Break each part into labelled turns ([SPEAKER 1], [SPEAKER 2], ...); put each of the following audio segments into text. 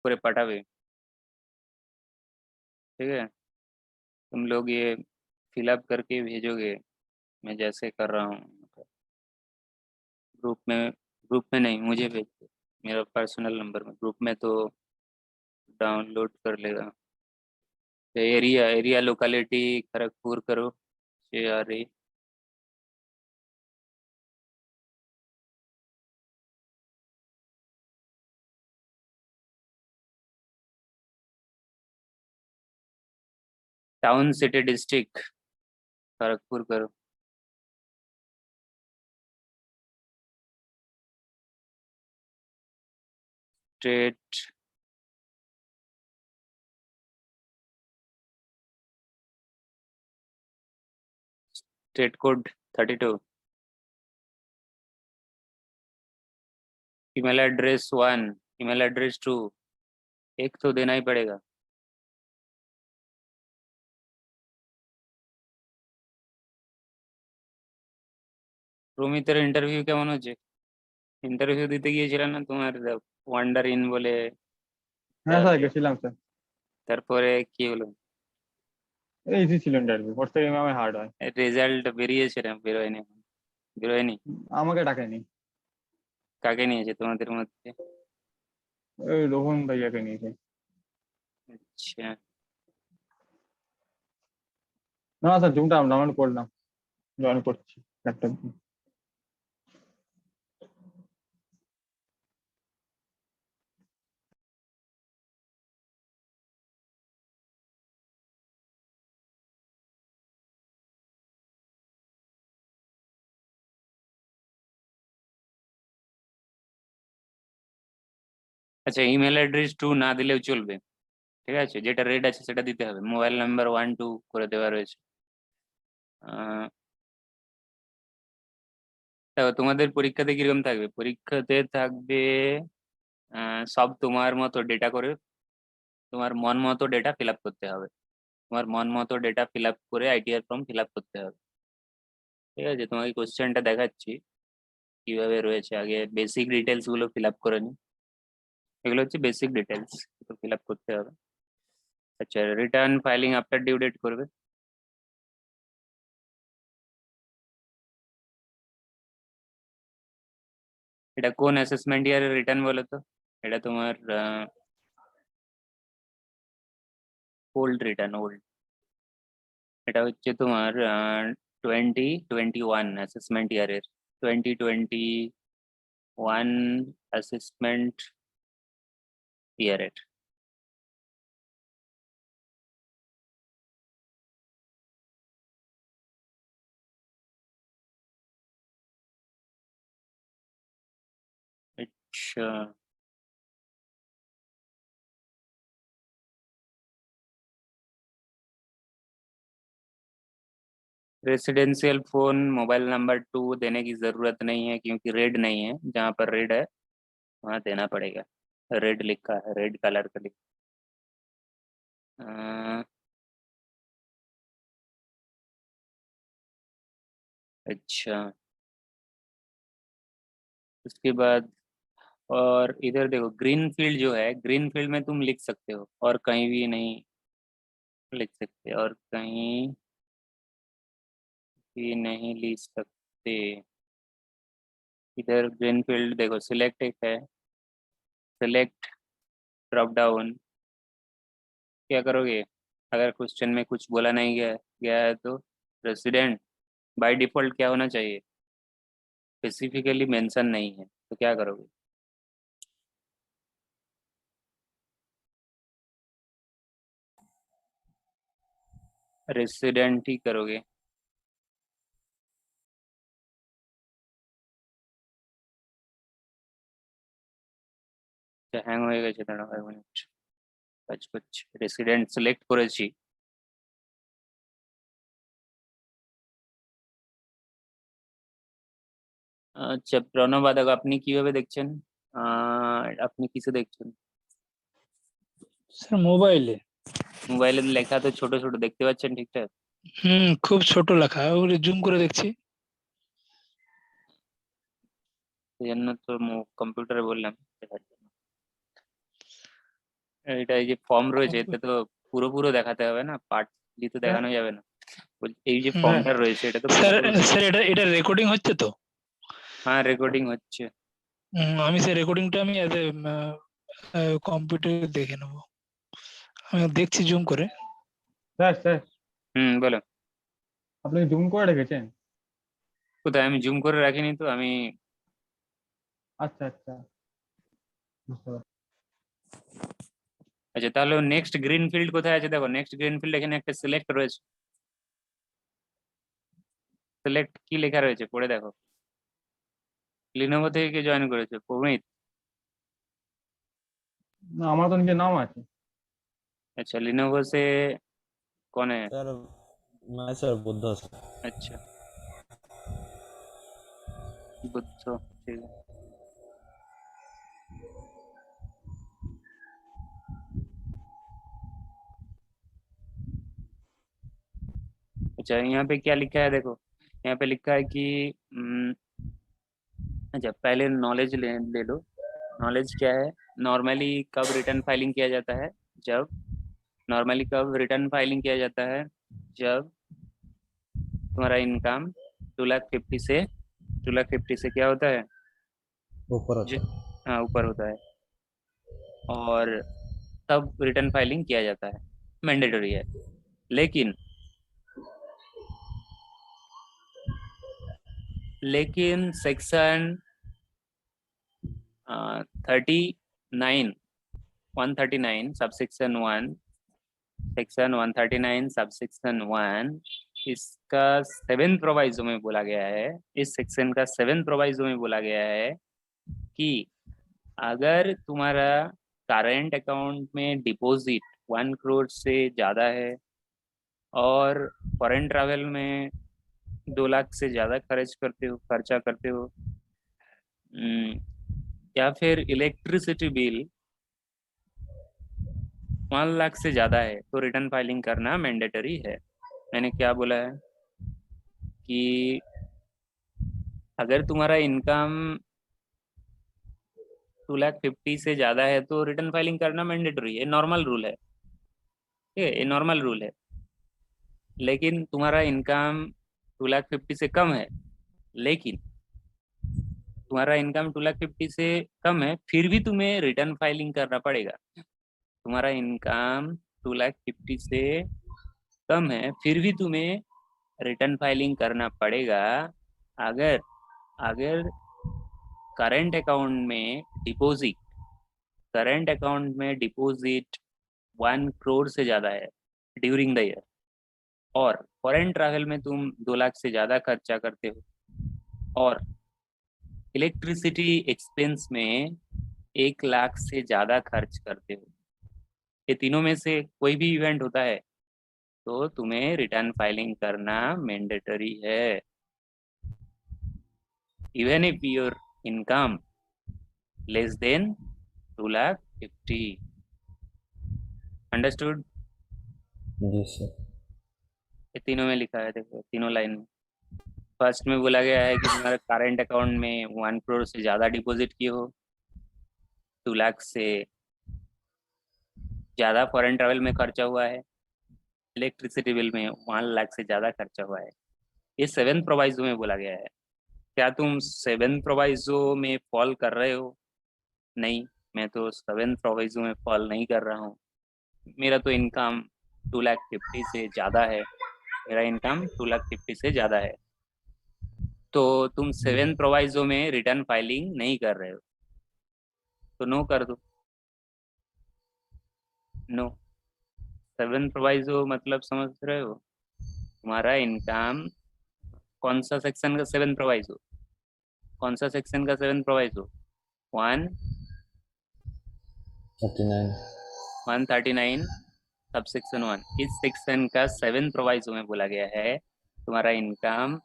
[SPEAKER 1] করে পাঠাবে, ठीक है। तुम लोग ये फिलअप करके भेजोगे, मैं जैसे कर रहा हूँ। ग्रुप में, ग्रुप में नहीं, मुझे भेज दो मेरा पर्सनल नंबर में, ग्रुप में तो डाउनलोड कर लेगा। तो एरिया एरिया लोकेलिटी खड़गपुर करो, CRE। Town city district Kharagpur करो। State, state code 32। Email address 1, email address 2, एक तो देना ही पड़ेगा। রুমিতের ইন্টারভিউ কেমন হচ্ছে? ইন্টারভিউ দিতে গিয়েছিল না তোমার, ওয়ান্ডার ইন বলে?
[SPEAKER 2] হ্যাঁ স্যার গেছিলাম স্যার।
[SPEAKER 1] তারপরে কি হলো?
[SPEAKER 2] ইজি ছিল ইন্টারভিউ, ওর থেকে আমার হার্ড হয়।
[SPEAKER 1] রেজাল্ট বেরিয়েছে না বেরোয়নি? বেরোয়নি?
[SPEAKER 2] আমাকে ডাকেনি।
[SPEAKER 1] কাকে নিয়েছে তোমাদের মধ্যে?
[SPEAKER 2] ওই রোহন ভাইয়াকে নিয়েছে।
[SPEAKER 1] আচ্ছা,
[SPEAKER 2] না স্যার জুমটা ডাউনলোড করলাম, জয়েন করছি ল্যাপটপ।
[SPEAKER 1] আচ্ছা ইমেল অ্যাড্রেস 2 না দিলেও চলবে, ঠিক আছে, যেটা রেড আছে সেটা দিতে হবে। মোবাইল নাম্বার 1 2 করে দেওয়া রয়েছে। দেখো তোমাদের পরীক্ষাতে কিরকম থাকবে, পরীক্ষাতে থাকবে সব তোমার মতো ডেটা করে, তোমার মন মতো ডেটা ফিল আপ করতে হবে। তোমার মন মতো ডেটা ফিল আপ করে আইটিআর ফর্ম ফিল আপ করতে হবে, ঠিক আছে। তোমাকে কোশ্চেনটা দেখাচ্ছি কিভাবে রয়েছে, আগে বেসিক ডিটেলস গুলো ফিল আপ করে নি। এগুলো হচ্ছে বেসিক ডিটেলস, তো ফিল আপ করতে হবে। আচ্ছা, return filing after due date করবে। এটা কোন অ্যাসেসমেন্ট ইয়ারের রিটার্ন বলো তো? এটা তোমার ওল্ড রিটার্ন, ওল্ড। এটা হচ্ছে তোমার 2021 অ্যাসেসমেন্ট ইয়ারের, 2021 অ্যাসেসমেন্ট ইয়ারের। अच्छा, रेसिडेंशियल फोन मोबाइल नंबर 2 देने की ज़रूरत नहीं है, क्योंकि रेड नहीं है, जहाँ पर रेड है वहाँ देना पड़ेगा। रेड लिखा है, रेड कलर का लिखा। अच्छा, उसके बाद और इधर देखो, ग्रीन फील्ड जो है, ग्रीन फील्ड में तुम लिख सकते हो, और कहीं भी नहीं लिख सकते, और कहीं भी नहीं लिख सकते। इधर ग्रीन फील्ड देखो, सिलेक्ट एक है, सिलेक्ट ड्रॉप डाउन। क्या करोगे अगर क्वेश्चन में कुछ बोला नहीं गया गया है तो? रेसिडेंट बाय डिफॉल्ट क्या होना चाहिए, स्पेसिफिकली मेंशन नहीं है, तो क्या करोगे? रेसिडेंट ही करोगे। হ্যাং হয়ে গেছে, দাঁড়াও 1 মিনিট, কাজ করছি। রেসিডেন্ট সিলেক্ট করেছি। আচ্ছা প্রণব আদাগ, আপনি কিভাবে দেখছেন? আপনি কিসে দেখছেন?
[SPEAKER 3] স্যার মোবাইলে।
[SPEAKER 1] মোবাইলে লেখা তো ছোট ছোট দেখতে পাচ্ছেন ঠিকঠাক?
[SPEAKER 3] খুব ছোট লেখা, ওগুলো জুম করে দেখছি।
[SPEAKER 1] এই জন্য তো কম্পিউটারে বললাম দেখার জন্য। এটা এই যে ফর্ম রয়েছে এতে তো পুরো দেখাতে হবে না, পার্টলি তো দেখানো যাবে না। এই যে
[SPEAKER 3] হুম।
[SPEAKER 1] ফর্মটা রয়েছে এটা তো
[SPEAKER 3] স্যার
[SPEAKER 1] পুরো।
[SPEAKER 3] স্যার এটা রেকর্ডিং হচ্ছে তো?
[SPEAKER 1] হ্যাঁ রেকর্ডিং হচ্ছে।
[SPEAKER 3] আমি সেই রেকর্ডিংটা আমি এজ কম্পিউটারে দেখে নেবো। আমি দেখছি জুম করে।
[SPEAKER 2] স্যার স্যার,
[SPEAKER 1] বলো।
[SPEAKER 2] আপনি জুম করে রেখেছেন?
[SPEAKER 1] কোথায়? আমি জুম করে রাখিনি তো আমি।
[SPEAKER 2] আচ্ছা আচ্ছা, বুঝতে পারছি।
[SPEAKER 1] আচ্ছা তাহলে নেক্সট গ্রিন ফিল্ড কোথায় আছে দেখো, নেক্সট গ্রিন ফিল্ড এখানে একটা সিলেক্ট রয়েছে। সিলেক্ট কি লেখা রয়েছে পড়ে দেখো। লিনোভো থেকে কে জয়েন করেছে? প্রমিত।
[SPEAKER 2] না, আমার তো নিজের নাম আছে।
[SPEAKER 1] अच्छा लिनोवो से कौन है?
[SPEAKER 4] सर मैं सर बुद्धा सर।
[SPEAKER 1] अच्छा बुद्धो, ठीक है। अच्छा यहाँ पे क्या लिखा है देखो, यहाँ पे लिखा है कि अच्छा पहले नॉलेज ले लो। नॉलेज क्या है? नॉर्मली कब रिटर्न फाइलिंग किया जाता है? जब नॉर्मली कब रिटर्न फाइलिंग किया जाता है? जब तुम्हारा इनकम 2,50,000 से 2,50,000 से क्या होता है?
[SPEAKER 4] ऊपर
[SPEAKER 1] जो
[SPEAKER 4] होता है।
[SPEAKER 1] हाँ ऊपर होता है, और तब रिटर्न फाइलिंग किया जाता है, मैंडेटरी है। लेकिन सेक्शन 39 139 सबसेक्शन 1, सेक्शन 139 सबसेक्शन 1, इसका 7th प्रोवाइजो में बोला गया है, इस सेक्शन का 7th प्रोवाइजो में बोला गया है कि अगर तुम्हारा करंट अकाउंट में डिपॉजिट 1 करोड़ से ज़्यादा है और फॉरेन ट्रैवल में 2 लाख से ज़्यादा खर्चा करते हो, या फिर इलेक्ट्रिसिटी बिल 1 लाख से ज़्यादा है तो रिटर्न फाइलिंग करना मैंडेटरी है। मैंने क्या बोला है कि अगर तुम्हारा इनकम 2,50,000 से ज़्यादा है तो रिटर्न फाइलिंग करना मैंडेटरी है, नॉर्मल रूल है, ठीक है, ये नॉर्मल रूल है। लेकिन तुम्हारा इनकम 2,50,000 से कम है, लेकिन तुम्हारा इनकम 2,50,000 से कम है फिर भी तुम्हें रिटर्न फाइलिंग करना पड़ेगा। तुम्हारा इनकम 2,50,000 से कम है फिर भी तुम्हें रिटर्न फाइलिंग करना पड़ेगा अगर अगर करंट अकाउंट में डिपॉजिट 1 करोड़ से ज़्यादा है ड्यूरिंग द ईयर, और फॉरेन ट्रैवल में तुम 2 लाख से ज़्यादा खर्चा करते हो, और इलेक्ट्रिसिटी एक्सपेंस में 1 लाख से ज़्यादा खर्च करते हो, ये तीनों में से कोई भी इवेंट होता है तो तुम्हें रिटर्न फाइलिंग करना मैंडेटरी है, even if your income less than 2,50,000। Understood?
[SPEAKER 4] जी सर।
[SPEAKER 1] ये तीनों में लिखा है देखो, तीनों लाइन में। फर्स्ट में बोला गया है कि तुम्हारे करंट अकाउंट में 1 करोड़ से ज़्यादा डिपॉजिट किए हो, 2 लाख से ज़्यादा फॉरेन ट्रैवल में खर्चा हुआ है, इलेक्ट्रिसिटी बिल में 1 लाख से ज़्यादा खर्चा हुआ है, ये 7th प्रोवाइजो में बोला गया है। क्या तुम 7th प्रोवाइजो में फॉल कर रहे हो? नहीं, मैं तो 7th प्रोवाइजो में फॉल नहीं कर रहा हूँ। मेरा तो इनकम 2,50,000 से ज़्यादा है, मेरा इनकम 2,50,000 से ज़्यादा है, तो तुम 7th प्रोवाइजो में रिटर्न फाइलिंग नहीं कर रहे हो, तो नो कर दो, नो। 7th प्रोवाइजो मतलब समझ रहे हो? तुम्हारा इनकम कौन सा सेक्शन का 7th प्रोवाइजो? कौन सा सेक्शन का 7th प्रोवाइजो? 139 सबसेक्शन 1, इस सेक्शन का 7th प्रोवाइजो में बोला गया है तुम्हारा इनकम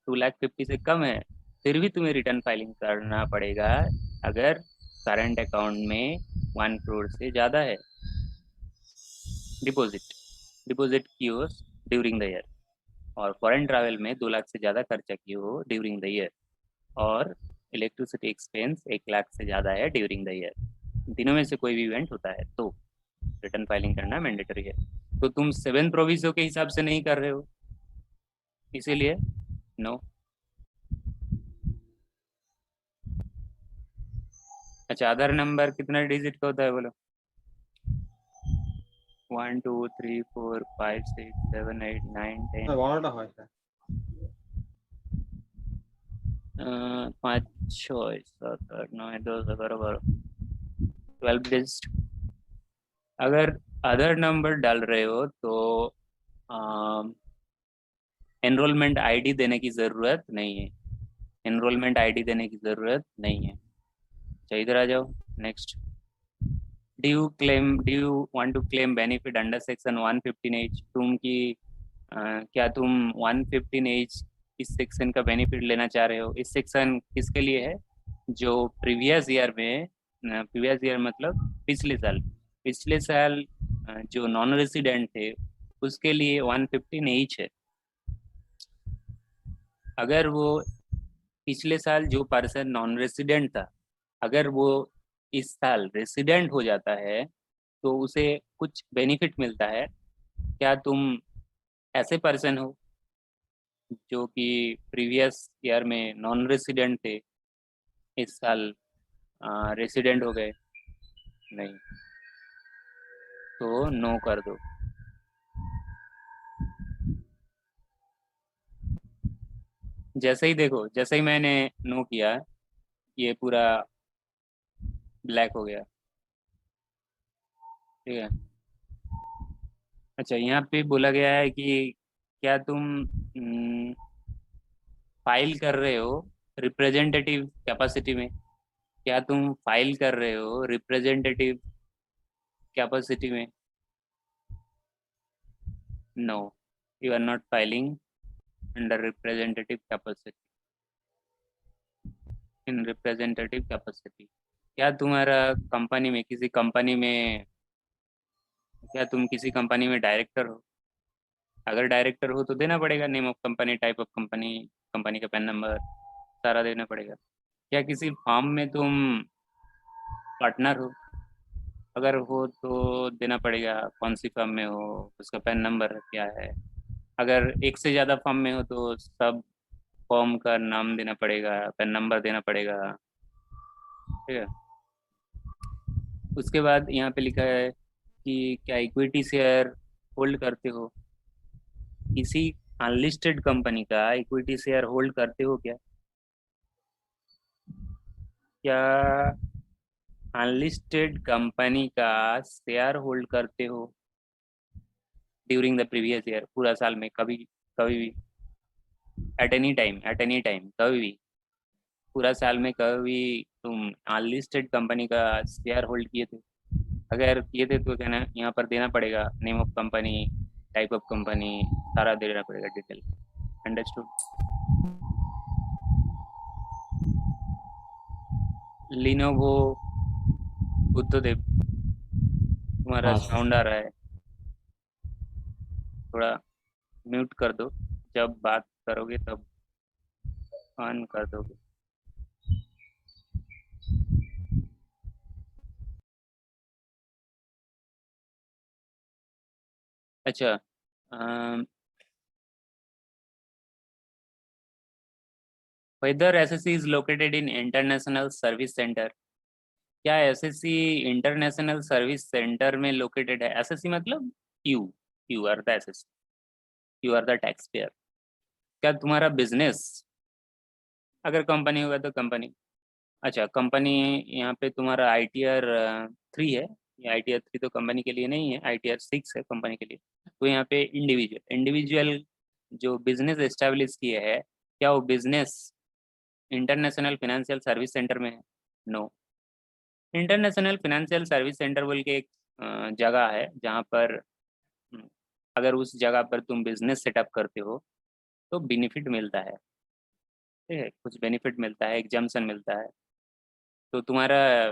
[SPEAKER 1] 2,50,000 से कम है फिर भी तुम्हें रिटर्न फाइलिंग करना पड़ेगा अगर करंट अकाउंट में 1 करोड़ से ज़्यादा है डिपॉजिट की हो ड्यूरिंग द ईयर, और फॉरेन ट्रैवल में 2 लाख से ज़्यादा खर्चा की हो ड्यूरिंग द ईयर, और इलेक्ट्रिसिटी एक्सपेंस 1 लाख से ज़्यादा है ड्यूरिंग द ईयर, तीनों में से कोई भी इवेंट होता है तो रिटर्न फाइलिंग करना मैंडेटरी है। तो तुम 7 प्रोविजो के हिसाब से नहीं कर रहे हो, इसीलिए नो। अच्छा, आधार नंबर कितना डिजिट का होता है बोलो? 1 2 3 4 5 6 7 8 9 10
[SPEAKER 2] 12টা হয় স্যার।
[SPEAKER 1] 5 6 7 8 9 10 11 12 12 डिजिट। अगर अदर नंबर डाल रहे हो तो एनरोलमेंट आईडी देने की ज़रूरत नहीं है, एनरोलमेंट आईडी देने की ज़रूरत नहीं है। अच्छा, इधर आ जाओ। Next, do you want to claim benefit under section 115H? क्या तुम 115H इस सेक्शन का बेनिफिट लेना चाह रहे हो? इस सेक्शन किसके लिए है? जो प्रीवियस ईयर में, प्रीवियस ईयर मतलब पिछले साल जो नॉन रेसिडेंट थे उसके लिए 115H है। अगर वो पिछले साल जो पर्सन नॉन रेसिडेंट था, अगर वो इस साल रेसिडेंट हो जाता है तो उसे कुछ बेनिफिट मिलता है। क्या तुम ऐसे पर्सन हो जो कि प्रीवियस ईयर में नॉन रेसिडेंट थे, इस साल रेसिडेंट हो गए? नहीं, तो नो कर दो। जैसे ही देखो, जैसे ही मैंने नो किया, ये पूरा ब्लैक हो गया, ठीक है। अच्छा, यहाँ पे बोला गया है कि क्या तुम फाइल कर रहे हो रिप्रेजेंटेटिव कैपेसिटी में? क्या तुम फाइल कर रहे हो रिप्रेजेंटेटिव कैपेसिटी में? No, you are not filing under representative capacity, in representative capacity. क्या तुम्हारा कंपनी में, किसी कंपनी में, क्या तुम किसी कंपनी में डायरेक्टर हो? अगर डायरेक्टर हो तो देना पड़ेगा name of company, type of company, company का पैन नंबर, सारा देना पड़ेगा। क्या किसी फॉर्म में तुम पार्टनर हो? अगर हो तो देना पड़ेगा कौन सी फर्म में हो, उसका पैन नंबर क्या है। अगर एक से ज़्यादा फर्म में हो तो सब फर्म का नाम देना पड़ेगा, पैन नंबर देना पड़ेगा, ठीक है। उसके बाद यहाँ पे लिखा है कि क्या इक्विटी शेयर होल्ड करते हो? किसी अनलिस्टेड कंपनी का इक्विटी शेयर होल्ड करते हो क्या? क्या अनलिस्टेड कंपनी का शेयर होल्ड करते हो ड्यूरिंग द प्रीवियस ईयर? पूरा साल में कभी, कभी भी, एट एनी टाइम कभी भी, पूरा साल में कभी तुम अनलिस्टेड कंपनी का शेयर होल्ड किए थे? अगर किए थे तो कहना यहाँ पर देना पड़ेगा name of company, type of company, सारा देना पड़ेगा डिटेल। अंडरस्टूड? लिनोवो बुद्धदेव, तुम्हारा
[SPEAKER 4] हाँ
[SPEAKER 1] साउंड आ रहा है, थोड़ा म्यूट कर दो, जब बात करोगे तब ऑन कर दोगे। अच्छा, whether SSC is located in international service center? क्या SSC इंटरनेशनल सर्विस सेंटर में लोकेटेड है? SSC मतलब you are the SSC, you are the tax payer. क्या तुम्हारा बिजनेस, अगर कंपनी होगा तो कंपनी, अच्छा कंपनी, यहाँ पे तुम्हारा ITR 3 है, ये ITR 3 तो कंपनी के लिए नहीं है, ITR 6 है कंपनी के लिए। तो यहाँ पे इंडिविजुअल जो बिजनेस एस्टेब्लिश किए है, क्या वो business international financial service centre में है? No. International financial service centre बोल के एक जगह है जहाँ पर अगर उस जगह पर तुम बिजनेस सेटअप करते हो तो बेनिफिट मिलता है, ठीक है, कुछ बेनिफिट मिलता है, एग्जाम्शन मिलता है। तो तुम्हारा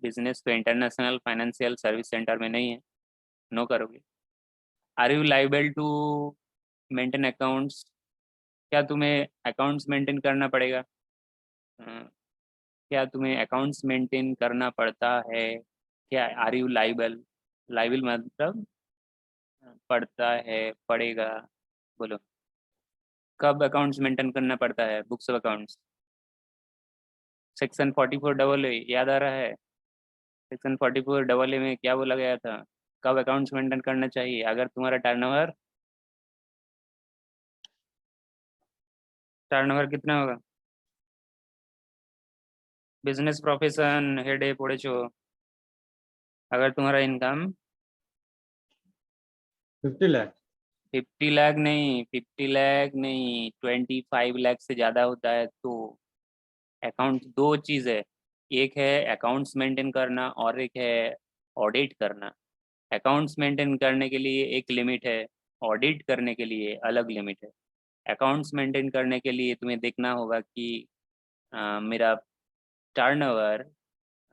[SPEAKER 1] बिजनेस तो इंटरनेशनल फाइनेंशियल सर्विस सेंटर में नहीं है, नो करोगे। Are you liable to maintain accounts? क्या तुम्हें अकाउंट्स मेंटेन करना पड़ेगा? क्या तुम्हें अकाउंट्स मेंटेन करना पड़ता है? क्या आर यू लाइबल? लाइबल मतलब पड़ता है, पड़ेगा, बोलो। कब अकाउंट्स मेंटेन करना पड़ता है? बुक्स ऑफ अकाउंट्स सेक्शन 44 याद आ रहा है? सेक्शन 44 में क्या बोला गया था? कब अकाउंट्स मेंटेन करना चाहिए? अगर तुम्हारा टर्नओवर कितना होगा? बिजनेस प्रोफेशन हेडे पढ़ेছো? अगर तुम्हारा इनकम
[SPEAKER 2] 50 लाख
[SPEAKER 1] 50 लाख नहीं, 50 लाख नहीं, 25 लाख से ज़्यादा होता है तो अकाउंट दो चीज़ है, एक है अकाउंट्स मेंटेन करना और एक है ऑडिट करना। अकाउंट्स मेंटेन करने के लिए एक लिमिट है, ऑडिट करने के लिए अलग लिमिट है। अकाउंट्स मेंटेन करने के लिए तुम्हें देखना होगा कि मेरा टर्नओवर,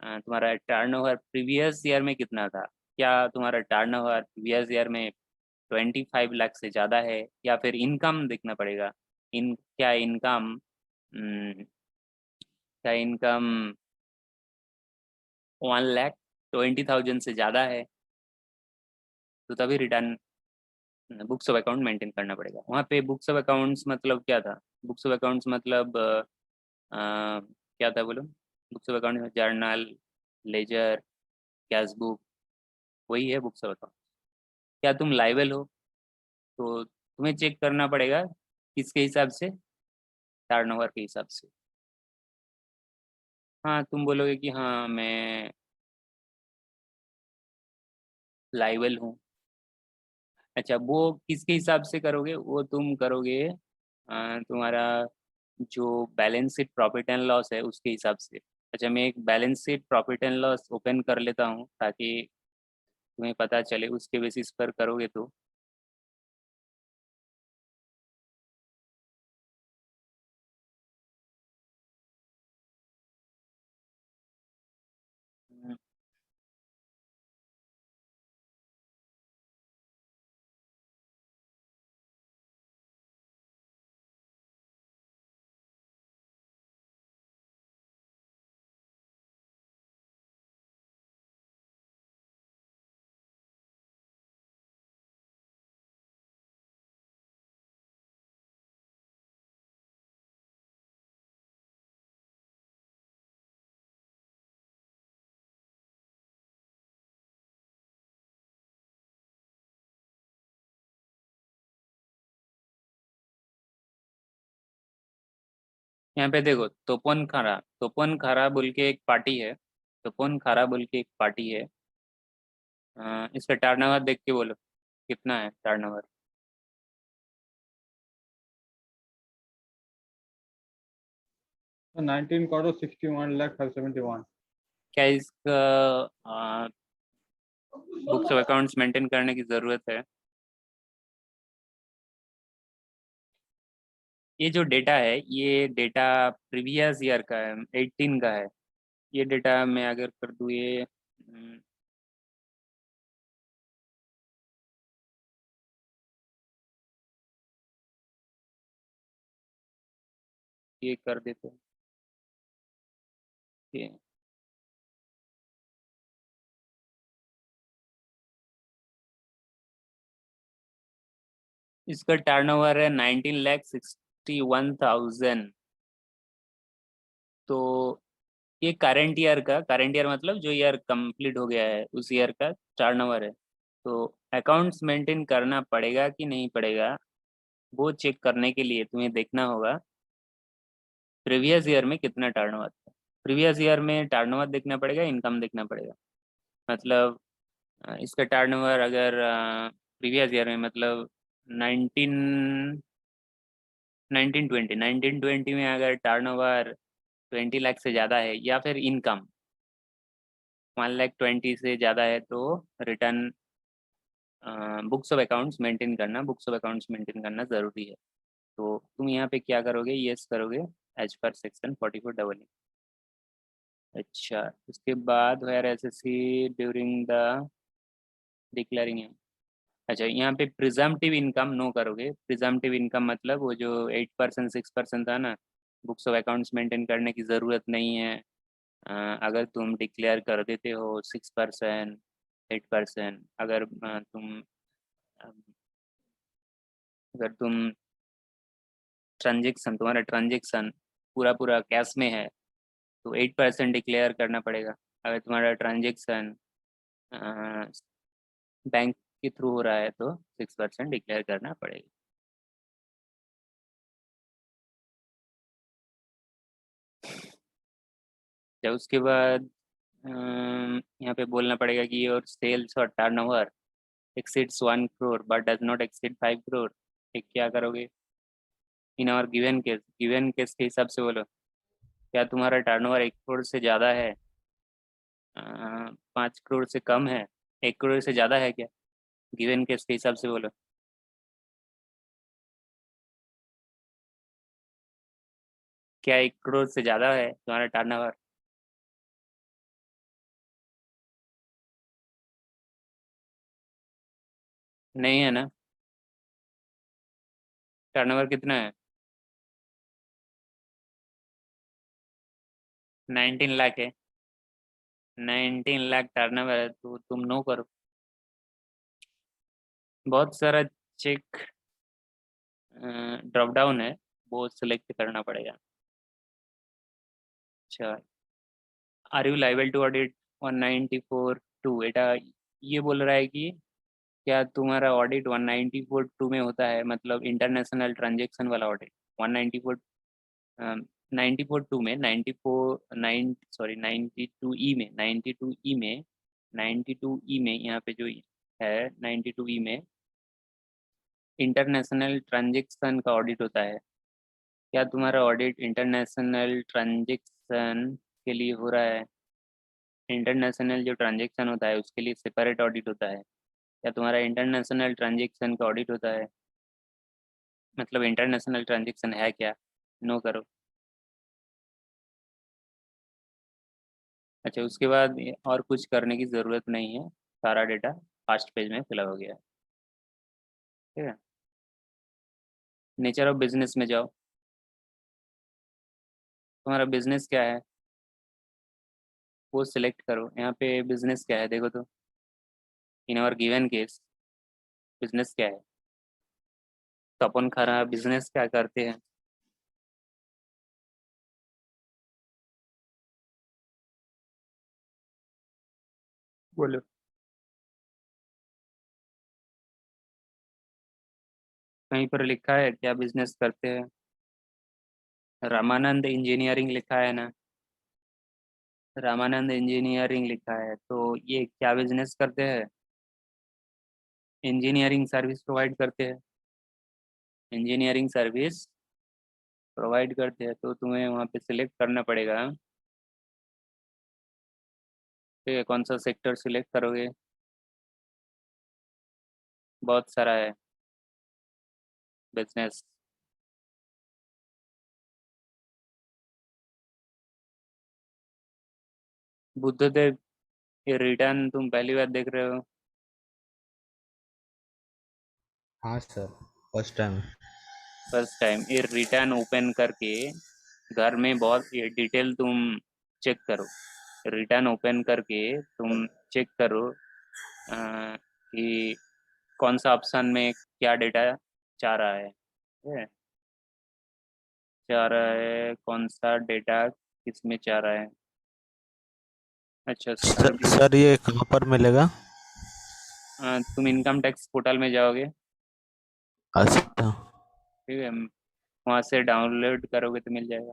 [SPEAKER 1] तुम्हारा टर्नओवर प्रीवियस ईयर में कितना था। क्या तुम्हारा टर्नओवर प्रीवियस ईयर में 25 लाख से ज़्यादा है, या फिर इनकम देखना पड़ेगा। क्या इनकम 1,20,000 से ज़्यादा है, तो तभी return books of account maintain करना पड़ेगा। वहाँ पे बुक्स ऑफ अकाउंट्स मतलब क्या था? बुक्स ऑफ अकाउंट्स मतलब क्या था बोलो? Books of account journal, ledger, cash book, वही है बुक्स ऑफ अकाउंट। क्या तुम लाइबल हो? तो तुम्हें चेक करना पड़ेगा किसके हिसाब से? टर्नओवर के हिसाब से। हाँ, तुम बोलोगे कि हाँ मैं लाइबल हूँ। अच्छा, वो किसके हिसाब से करोगे? वो तुम करोगे तुम्हारा जो balance sheet profit and loss है उसके हिसाब से। अच्छा, मैं एक balance sheet profit and loss open कर लेता हूँ ताकि तुम्हें पता चले, उसके बेसिस पर करोगे तो। यहाँ पे देखो, तोपन खारा बोल के एक पार्टी है। तोपन खारा बोल के एक पार्टी है। इसका टर्नओवर देख के बोलो कितना है टर्नओवर।
[SPEAKER 2] 19 करो 61 लाख 71।
[SPEAKER 1] क्या इसका बुक्स ऑफ अकाउंट्स मेंटेन करने की ज़रूरत है? ये जो डेटा है, ये डेटा प्रीवियस ईयर का है, 18 का है। ये डेटा मैं अगर कर दूँ, ये कर देते हैं। ये इसका टर्नओवर है 19,61,000। तो ये करंट ईयर मतलब जो ईयर कंप्लीट हो गया है उस ईयर का टर्नओवर है। तो अकाउंट्स मेंटेन करना पड़ेगा कि नहीं पड़ेगा, वो चेक करने के लिए तुम्हें देखना होगा प्रीवियस ईयर में कितना टर्नओवर था। प्रीवियस ईयर में टर्नओवर देखना पड़ेगा, इनकम देखना पड़ेगा। मतलब इसका टर्नओवर अगर प्रीवियस ईयर में मतलब 1920 में अगर टर्नओवर 20 लाख से ज़्यादा है, या फिर इनकम 1,20,000 से ज़्यादा है, तो return books of accounts maintain करना ज़रूरी है। तो तुम यहाँ पे क्या करोगे? यस करोगे एज पर सेक्शन 44 अच्छा, उसके बाद where SSC during the declaring है। अच्छा, यहाँ पे प्रिजम्पटिव इनकम नो करोगे। प्रिजम्पटिव इनकम मतलब वो जो 8% 6% था ना, बुक्स ऑफ अकाउंट्स मेंटेन करने की ज़रूरत नहीं है। अगर तुम डिक्लेयर कर देते हो 6%, 8%। अगर तुम तुम्हारा ट्रांजेक्शन पूरा पूरा कैश में है तो 8% डिक्लेयर करना पड़ेगा। अगर तुम्हारा ट्रांजेक्शन बैंक के थ्रू हो रहा है तो 6% डिक्लेयर करना पड़ेगा। जब उसके बाद यहाँ पे बोलना पड़ेगा कि योर सेल्स और turnover exceeds 1 crore but does not exceed 5 crore. एक क्या करोगे इन और गिवन केस के हिसाब से बोलो। क्या तुम्हारा टर्नओवर 1 करोड़ से ज़्यादा है, 5 करोड़ से कम है, 1 करोड़ से ज़्यादा है क्या? गिवन केस के हिसाब से बोलो। क्या 1 करोड़ से ज़्यादा है तुम्हारा टर्नओवर? नहीं है ना। टर्नओवर कितना है? 19 लाख है। 19 लाख टर्नओवर है तो तुम नो करो। बहुत सारा चेक ड्रॉप डाउन है, वो सिलेक्ट करना पड़ेगा। अच्छा, are you liable to audit 194(2)? एटा ये बोल रहा है कि क्या तुम्हारा ऑडिट 194(2) में होता है, मतलब इंटरनेशनल ट्रांजेक्शन वाला ऑडिट 194 94(2) में 92 ई में यहाँ पे जो है 92 ई में इंटरनेशनल ट्रांजेक्शन का ऑडिट होता है। क्या तुम्हारा ऑडिट इंटरनेशनल ट्रांजेक्शन के लिए हो रहा है? इंटरनेशनल जो ट्रांजेक्शन होता है उसके लिए सेपरेट ऑडिट होता है। क्या तुम्हारा इंटरनेशनल ट्रांजेक्शन का ऑडिट होता है? मतलब इंटरनेशनल ट्रांजेक्शन है क्या? नो करो। अच्छा, उसके बाद और कुछ करने की ज़रूरत नहीं है, सारा डेटा फर्स्ट पेज में फिल हो गया है। ठीक है, नेचर ऑफ बिजनेस में जाओ। तुम्हारा बिजनेस क्या है वो सिलेक्ट करो। यहाँ पे बिजनेस क्या है देखो तो। इन और गिवन केस बिजनेस क्या है? तो अपन खरा बिजनेस क्या करते हैं? बोलो। कहीं पर लिखा है क्या बिजनेस करते हैं? रामानंद इंजीनियरिंग लिखा है ना। रामानंद इंजीनियरिंग लिखा है तो ये क्या बिजनेस करते हैं? इंजीनियरिंग सर्विस प्रोवाइड करते हैं। इंजीनियरिंग सर्विस प्रोवाइड करते हैं तो तुम्हें वहाँ पे सिलेक्ट करना पड़ेगा। ठीक है, कौन सा सेक्टर सिलेक्ट करोगे? बहुत सारा है बिजनेस। बुद्धदेव ये रिटर्न तुम पहली बार देख रहे हो?
[SPEAKER 4] हाँ sir, first time.
[SPEAKER 1] First time ये रिटर्न ओपन करके घर में बहुत ये डिटेल तुम चेक करो। रिटर्न ओपन करके तुम चेक करो कि कौन सा ऑप्शन में क्या डेटा चाह रहा है। ठीक है, चाह रहा है कौन सा डेटा किस में चाह रहा है। अच्छा, सर्विस।
[SPEAKER 4] सर ये कहाँ पर मिलेगा?
[SPEAKER 1] तुम इनकम टैक्स पोर्टल में जाओगे।
[SPEAKER 4] अच्छा।
[SPEAKER 1] ठीक है, वहाँ से डाउनलोड करोगे तो मिल जाएगा।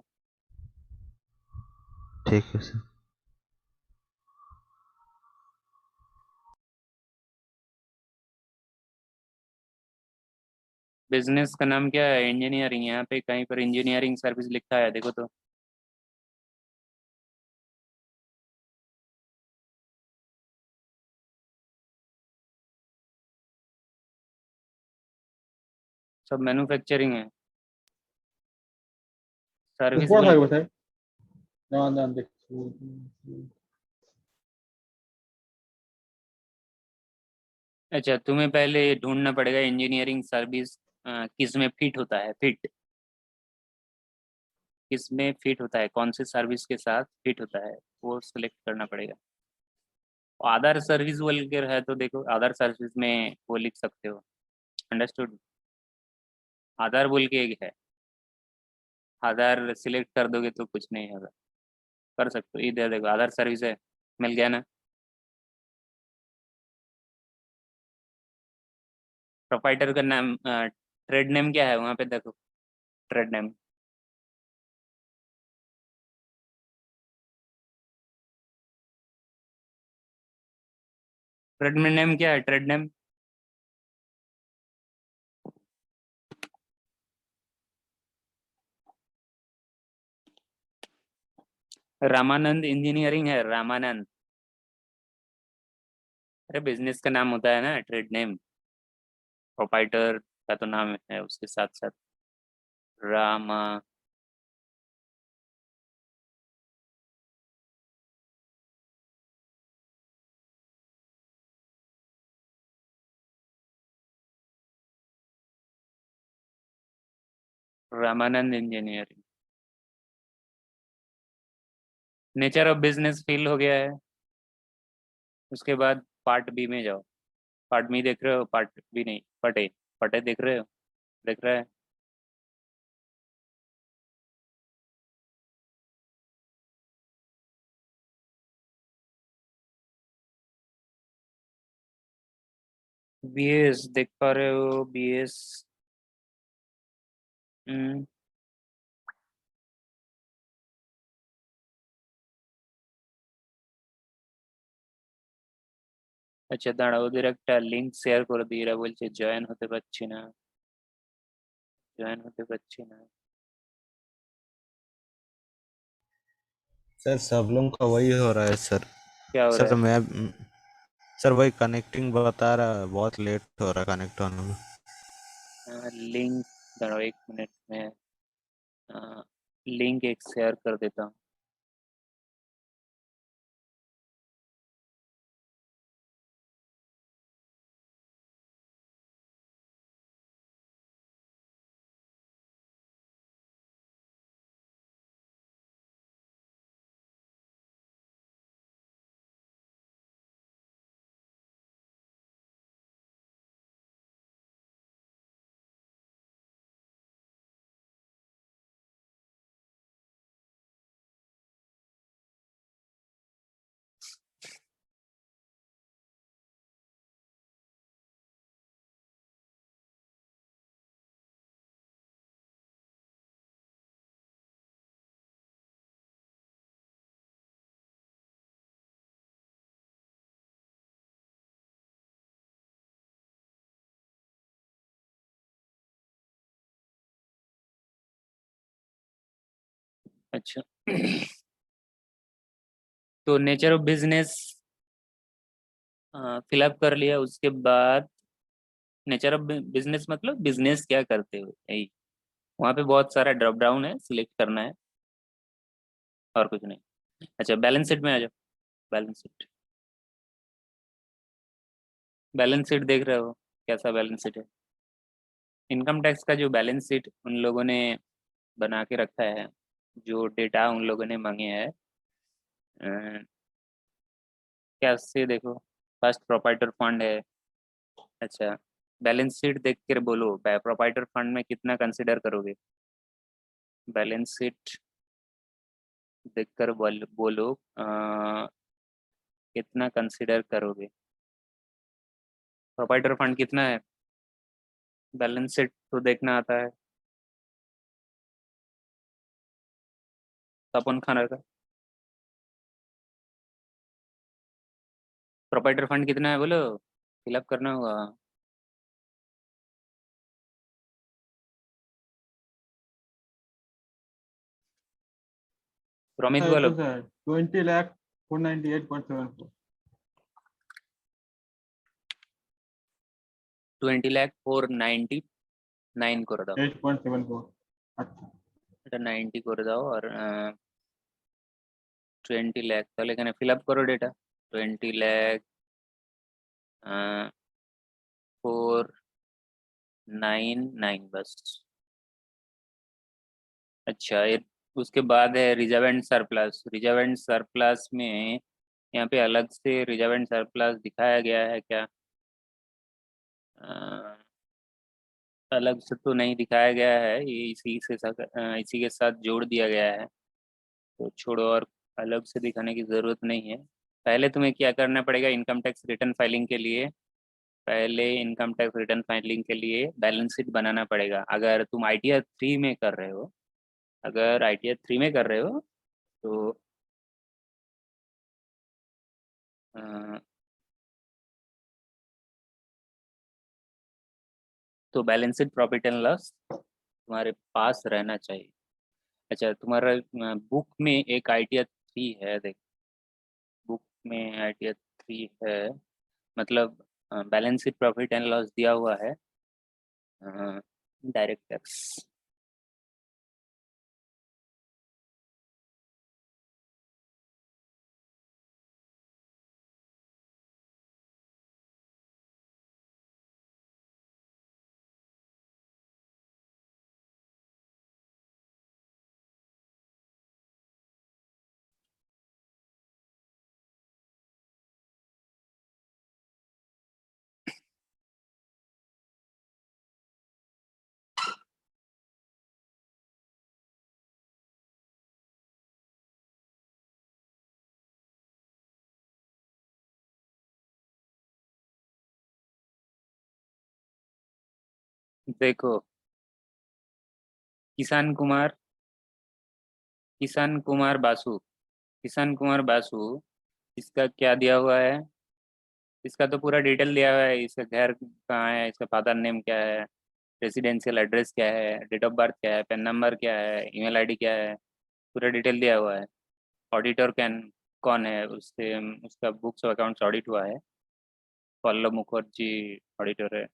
[SPEAKER 4] ठीक है सर।
[SPEAKER 1] बिजनेस का नाम क्या है? इंजीनियरिंग। यहाँ पे कहीं पर इंजीनियरिंग सर्विस लिखा है देखो तो। सब मैन्युफैक्चरिंग है। सर्विस
[SPEAKER 2] উপরে
[SPEAKER 1] बोल।
[SPEAKER 2] থাকবে স্যার। না না দেখছি।
[SPEAKER 1] अच्छा, तुम्हें पहले ढूंढना पड़ेगा इंजीनियरिंग सर्विस किस में फिट होता है। किस में फिट होता है, कौन से सर्विस के साथ फिट होता है वो सिलेक्ट करना पड़ेगा। अदर सर्विस बोल के है तो देखो अदर सर्विस में वो लिख सकते हो, अंडरस्टूड। अदर बोल के एक है, अदर सिलेक्ट कर दोगे तो कुछ नहीं होगा, कर सकते हो। इधर देखो अदर सर्विस है, मिल गया ना। प्रोपाइटर का नाम ट्रेड नेम क्या है वहाँ पे देखो, ट्रेड नेम ट्रेड नेम क्या है, ट्रेड नेम रामानंद इंजीनियरिंग है, रामानंद। अरे बिजनेस का नाम होता है ना ट्रेड नेम, प्रोपाइटर का तो नाम है उसके साथ साथ Rama. Ramanand engineering. Nature of business feel हो गया है। उसके बाद पार्ट बी में जाओ। पार्ट बी देख रहे हो, पार्ट बी नहीं, पार्ट ए। पार्ट ए देख रहे हो, देख रहे हैं। बीएस देख पा रहे हो, बीएस। আচ্ছা দাঁড়াও, ওদের একটা লিংক শেয়ার করে দিই, এরা বলছে জয়েন হতে পারছি না, জয়েন হতে পারছি না।
[SPEAKER 4] सर सब लोग का वही हो रहा है सर।
[SPEAKER 1] क्या हो
[SPEAKER 4] सर
[SPEAKER 1] रहा
[SPEAKER 4] मैं सर वही कनेक्टिंग बता रहा है, बहुत लेट हो रहा है कनेक्ट होने में।
[SPEAKER 1] है? लिंक दाঁড়াও 1 मिनट में लिंक एक शेयर कर देता हूँ। अच्छा तो नेचर ऑफ बिजनेस फिलअप कर लिया। उसके बाद नेचर ऑफ बिजनेस मतलब बिजनेस क्या करते हो, यही। वहाँ पे बहुत सारा ड्रॉप डाउन है, सिलेक्ट करना है और कुछ नहीं। अच्छा बैलेंस शीट में आ जाओ। बैलेंस शीट, बैलेंस शीट देख रहे हो, कैसा बैलेंस शीट है। इनकम टैक्स का जो बैलेंस शीट उन लोगों ने बना के रखा है, जो डेटा उन लोगों ने मांगे हैं, कैसे देखो। फर्स्ट प्रोपाइटर फंड है। अच्छा बैलेंस शीट देख कर बोलो, प्रोपाइटर फंड में कितना कंसिडर करोगे। बैलेंस शीट देख कर बोलो कितना कंसिडर करोगे। प्रोपाइटर फंड कितना है, बैलेंस शीट तो देखना आता है। तपन खाना का प्रोपाइटर फंड कितना है बोलो, फिलअप करना होगा। प्रमित
[SPEAKER 2] सर
[SPEAKER 1] बोलो।
[SPEAKER 2] तो सर 20,498,744।
[SPEAKER 1] 20,499 করে দাও,
[SPEAKER 2] 8.74। আচ্ছা
[SPEAKER 1] এটা 90 করে দাও আর 20 লাখ, তাহলে এখানে ফিল আপ করো ডেটা। 20,499 बस। अच्छा ये उसके बाद है reserve and surplus. Reserve and surplus में यहाँ पे अलग से रिजर्व एंड सरप्लस दिखाया गया है क्या? अ, अलग से तो नहीं दिखाया गया है, ये इसी के साथ जोड़ दिया गया है, तो छोड़ो, और अलग से दिखाने की ज़रूरत नहीं है। पहले तुम्हें क्या करना पड़ेगा इनकम टैक्स रिटर्न फाइलिंग के लिए? पहले इनकम टैक्स रिटर्न फाइलिंग के लिए बैलेंस शीट बनाना पड़ेगा। अगर तुम ITR 3 में कर रहे हो, अगर ITR 3 में कर रहे हो तो अ, तो balance sheet profit and loss तुम्हारे पास रहना चाहिए। अच्छा, तुम्हारा बुक में एक ITR 3 है, देख, बुक में ITR 3 है, मतलब balance sheet profit and loss दिया हुआ है, डायरेक्ट टैक्स। देखो, किसान कुमार किसान कुमार बासु, किसान कुमार बासु, इसका क्या दिया हुआ है? इसका तो पूरा डिटेल दिया हुआ है, इसका घर कहाँ है, इसका फादर नेम क्या है, रेसिडेंशियल एड्रेस क्या है, डेट ऑफ बर्थ क्या है, पेन नंबर क्या है, ईमेल आईडी क्या है, पूरा डिटेल दिया हुआ है। ऑडिटर कैन कौन है, उससे उसका बुक्स ऑफ अकाउंट्स ऑडिट हुआ है, पल्लव मुखर्जी ऑडिटर है।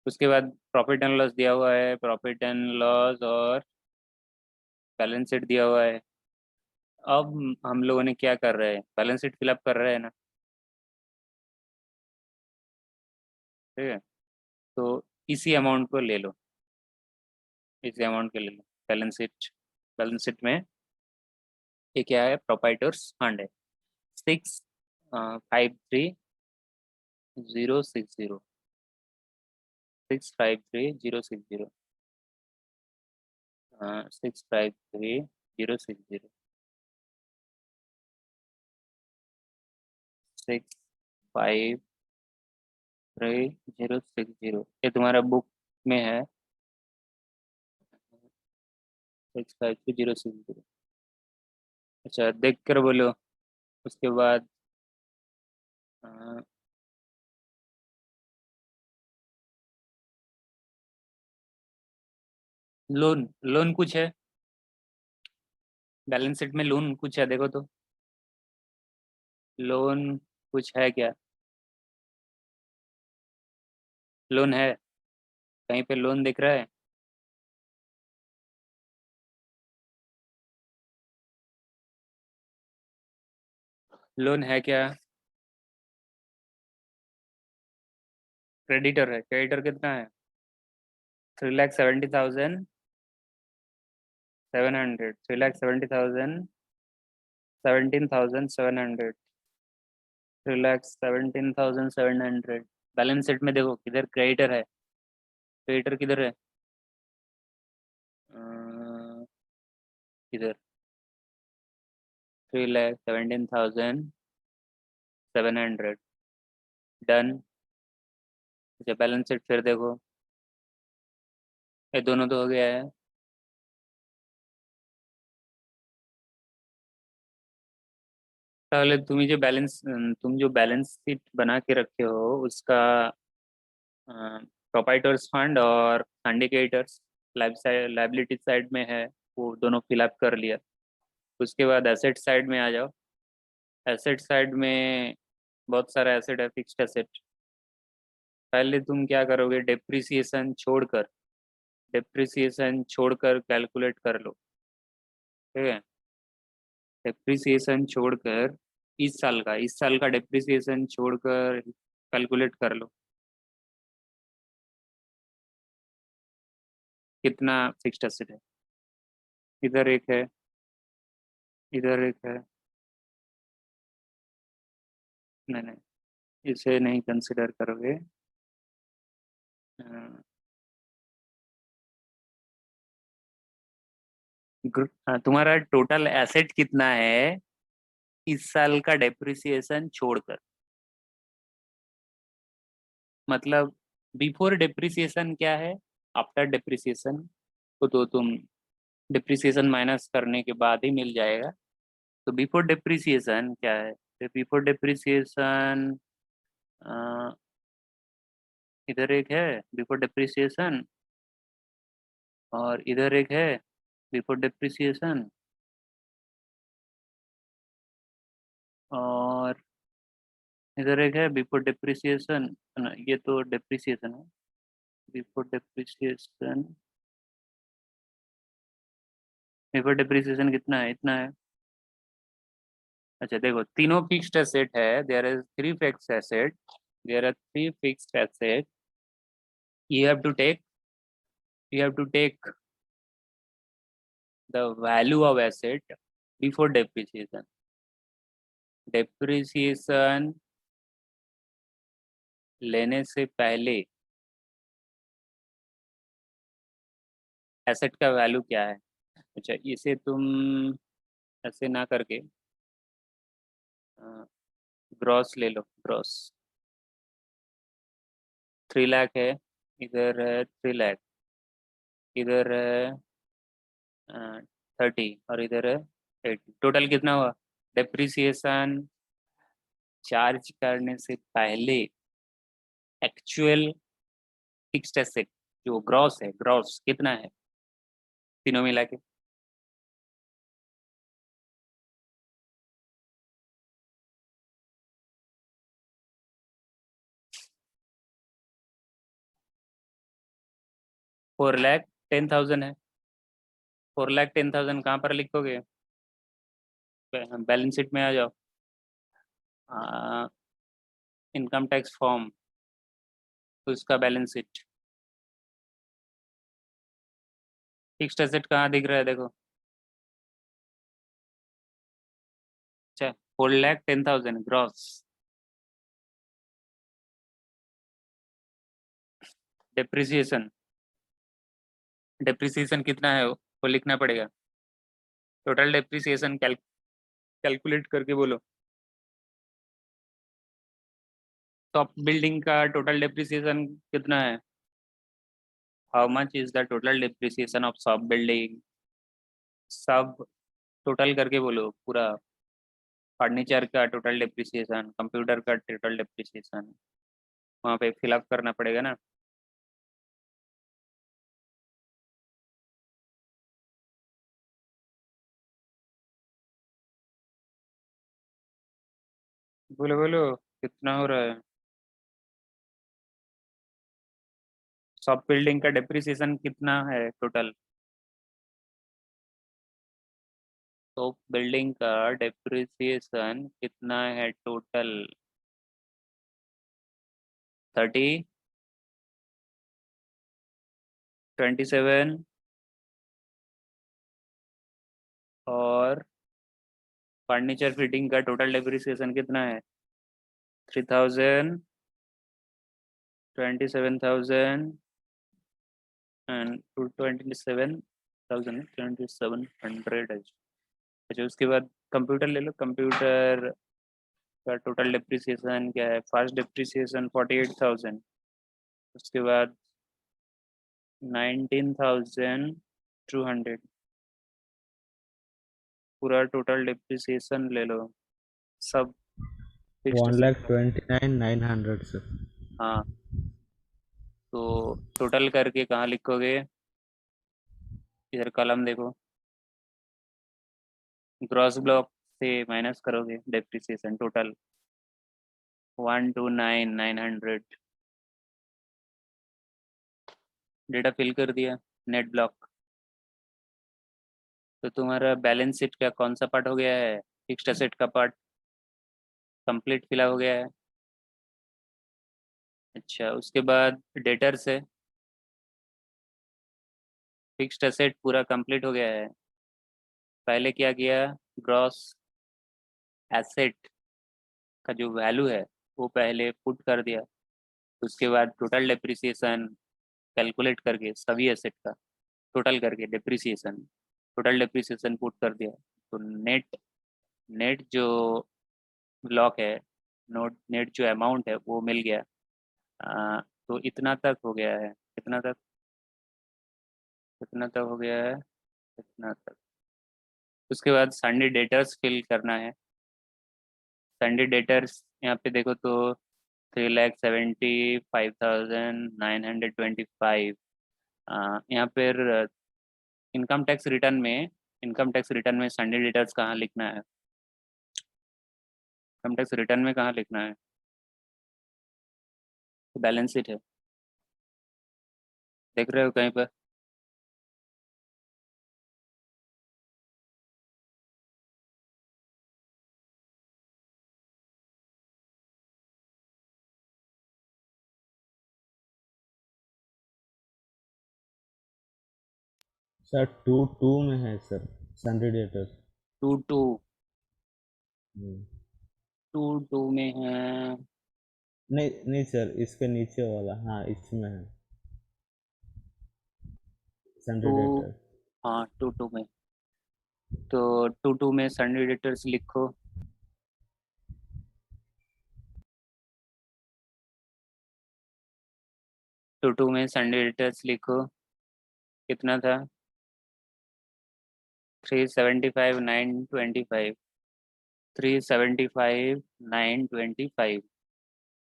[SPEAKER 1] उसके बाद प्रॉफिट एंड लॉस दिया हुआ है, प्रॉफिट एंड लॉस और बैलेंस शीट दिया हुआ है। अब हम लोगों ने क्या कर रहे हैं, बैलेंस शीट फिलअप कर रहे हैं ना, ठीक है? तो इसी अमाउंट को ले लो, इसी अमाउंट को ले लो। बैलेंस शीट में ये क्या है, प्रोपाइटर्स फंड है, 653,060, 653,060, 653,060, 653,060, ये तुम्हारा बुक में है, 653,060। अच्छा, देख कर बोलो। उसके बाद लोन, लोन कुछ है बैलेंस शीट में? लोन कुछ है, देखो तो, लोन कुछ है क्या? लोन है, कहीं पे लोन दिख रहा है? लोन है क्या? क्रेडिटर है, क्रेडिटर कितना है? 3,70,700, 3,70,000, 17,700, 3,17,700। बैलेंस शीट में देखो किधर क्रेडिटर है, क्रेडिटर किधर है? किधर? 3,17,700, डन। अच्छा, बैलेंस शीट फिर देखो, ये दोनों तो हो गया है। पहले तुम जो बैलेंस शीट बना के रखे हो उसका प्रोपाइटर्स फंड और सिंडिकेटर्स लाइबिलिटी साइड में है, वो दोनों फिलअप कर लिया। उसके बाद एसेट साइड में आ जाओ। एसेट साइड में बहुत सारा एसेट है, फिक्स्ड एसेट। पहले तुम क्या करोगे, डेप्रिसिएशन छोड़कर कैलकुलेट कर लो, ठीक है? डेप्रिसिएशन छोड़कर इस साल का डेप्रिसिएशन छोड़कर कैलकुलेट कर लो, कितना फिक्स्ड एसेट है। इधर एक है, इधर एक है, नहीं नहीं, इसे नहीं कंसिडर करोगे। तुम्हारा टोटल एसेट कितना है इस साल का डेप्रिसिएशन छोड़कर? मतलब बिफोर डेप्रिसिएशन क्या है, आफ्टर डेप्रिसिएशन को तो तुम डेप्रिसिएशन माइनस करने के बाद ही मिल जाएगा। तो बिफोर डेप्रिसिएशन क्या है? बिफोर डेप्रिसिएशन इधर एक है बिफोर डेप्रिसिएशन, और इधर एक है बिफोर डेप्रिसिएशन, और इधर एक है बिफोर डेप्रिसिएशन। ये तो डेप्रिसिएशन है। बिफोर डेप्रिसिएशन, बिफोर डेप्रिसिएशन कितना है? इतना है। अच्छा देखो, तीनों फिक्स्ड एसेट है, there is three fixed asset, there are three fixed asset. you have to take you have to take the value of asset before depreciation. depreciation लेने से पहले एसेट का वैल्यू क्या है? अच्छा, इसे तुम ऐसे ना करके ग्रॉस ले लो। ग्रॉस 3 लाख है, इधर है 3 लाख, इधर है 30, और इधर है 80। टोटल कितना हुआ? डेप्रिसिएशन चार्ज करने से पहले एक्चुअल फिक्स्ड एसेट जो ग्रॉस है, ग्रॉस कितना है तीनों मिला के? $4,10,000 है। 4,10,000 कहाँ पर लिखोगे? बैलेंस शीट में आ जाओ, इनकम टैक्स फॉर्म, तो इसका बैलेंस शीट। फिक्स्ड एसेट कहाँ दिख रहा है देखो? अच्छा, 4,10,000 ग्रॉस। डेप्रिसिएशन, डेप्रिसिएशन कितना है वो लिखना पड़ेगा। टोटल डेप्रिसिएशन कैलकुलेट करके बोलो। टॉप बिल्डिंग का टोटल डेप्रिसिएशन कितना है? How much is the total depreciation of सब बिल्डिंग? सब टोटल करके बोलो पूरा। फर्नीचर का टोटल डेप्रिसिएशन, कंप्यूटर का टोटल डेप्रिसिएशन, वहाँ पे फिलअप करना पड़ेगा ना। बोलो बोलो, कितना हो रहा है? सब बिल्डिंग का डेप्रिसिएशन कितना है टोटल? तो बिल्डिंग का डेप्रिसिएशन कितना है टोटल? 30, 27, और फर्नीचर फिटिंग का टोटल डेप्रिसिएशन कितना है? 3,000, 27,000 एंड 27,000, 2,700 है। अच्छा, उसके बाद कंप्यूटर ले लो। कंप्यूटर का टोटल डेप्रिसिएशन क्या है? फर्स्ट डेप्रिसिएशन 48,000, उसके बाद 19,200, पूरा टोटल डेप्रिसिएशन ले लो सब फिक्स्ड एसेट का।
[SPEAKER 4] 1,29,900 सर।
[SPEAKER 1] हाँ, तो टोटल करके कहाँ लिखोगे? इधर कॉलम देखो, ग्रॉस ब्लॉक से माइनस करोगे डेप्रिसिएशन टोटल 129,900। डेटा फिल कर दिया, नेट ब्लॉक। तो तुम्हारा बैलेंस शीट का कौन सा पार्ट हो गया है? फिक्स्ड एसेट का पार्ट कंप्लीट फिल हो गया है। अच्छा, उसके बाद डेटर्स है। फिक्स्ड एसेट पूरा कंप्लीट हो गया है। पहले क्या किया? ग्रॉस एसेट का जो वैल्यू है वो पहले पुट कर दिया, उसके बाद टोटल डिप्रिसिएशन कैलकुलेट करके सभी एसेट का टोटल करके टोटल डिप्रिसिएशन पुट कर दिया, तो नेट नेट जो ब्लॉक है, नेट जो अमाउंट है वो मिल गया। तो इतना तक हो गया है, कितना तक हो गया है, इतना तक। उसके बाद संडे डेटर्स फिल करना है। संडे डेटर्स यहाँ पे देखो तो 3,75,925। यहाँ पर इनकम टैक्स रिटर्न में संडे डेटर्स कहाँ लिखना है, इनकम टैक्स रिटर्न में कहाँ लिखना है, बैलेंस शीट है, देख रहे हो कहीं पर?
[SPEAKER 4] सर 2 में है सर, सन्डे डेटर।
[SPEAKER 1] 2 में है।
[SPEAKER 4] नहीं नहीं सर, इसके नीचे वाला, हाँ इसमें है सन्डे
[SPEAKER 1] 2
[SPEAKER 4] डेटर।
[SPEAKER 1] हाँ 2 में, तो 2 में संडे डेटर्स लिखो। टू में संडे डेटर्स लिखो, कितना था? 375,925। 375,925।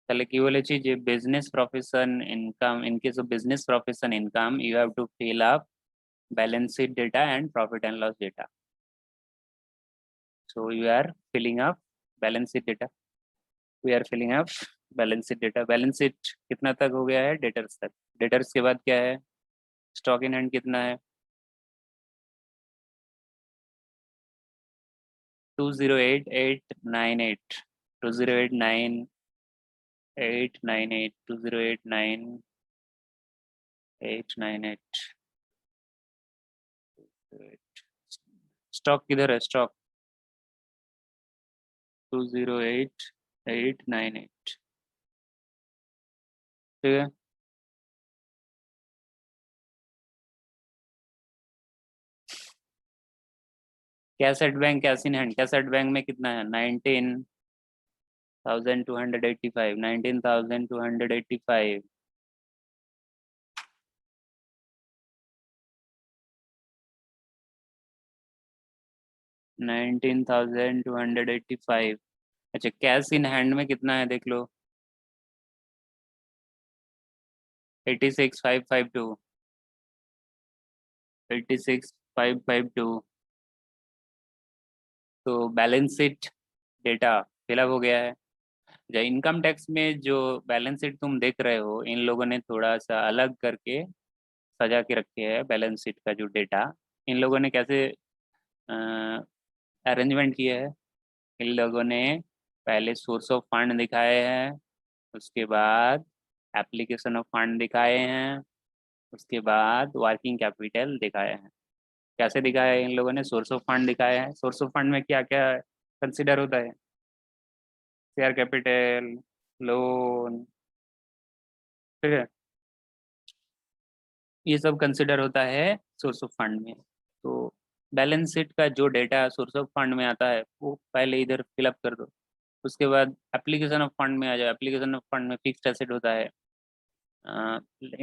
[SPEAKER 1] তাহলে কি বলেছি যে business profession income, in case of business profession income you have to fill up balance sheet data and profit and loss data. So you are filling up balance sheet data. We are filling up balance sheet data. Balance sheet कितना तक हो गया है? Debtors तक। Debtors के बाद क्या है? स्टॉक इन हैंड कितना है? 208,898। 208,998। 208,998। स्टॉक किधर है? स्टॉक 208,898। ठीक है। Cassette bank, cash in hand, cassette bank में कितना है? 19,285। 19,285। 19,285। अच्छा, कैश इन हैंड में कितना है देख लो, 86,552। 86,552। तो बैलेंस शीट डेटा फिलअप हो गया है। जो इनकम टैक्स में जो बैलेंस शीट तुम देख रहे हो, इन लोगों ने थोड़ा सा अलग करके सजा के रखे है बैलेंस शीट का जो डेटा। इन लोगों ने कैसे अरेंजमेंट किया है? इन लोगों ने पहले सोर्स ऑफ फंड दिखाए हैं, उसके बाद एप्लीकेशन ऑफ फंड दिखाए हैं, उसके बाद वर्किंग कैपिटल दिखाए हैं। कैसे दिखाया है इन लोगों ने? सोर्स ऑफ फंड दिखाया है। सोर्स ऑफ फंड में क्या क्या कंसिडर होता है? शेयर कैपिटल, लोन, ठीक है, ये सब कंसिडर होता है सोर्स ऑफ फंड में। तो बैलेंस शीट का जो डेटा सोर्स ऑफ फंड में आता है वो पहले इधर फिलअप कर दो। उसके बाद एप्लीकेशन ऑफ फंड में आ जाओ। एप्लीकेशन ऑफ फंड में फिक्स्ड एसेट होता है,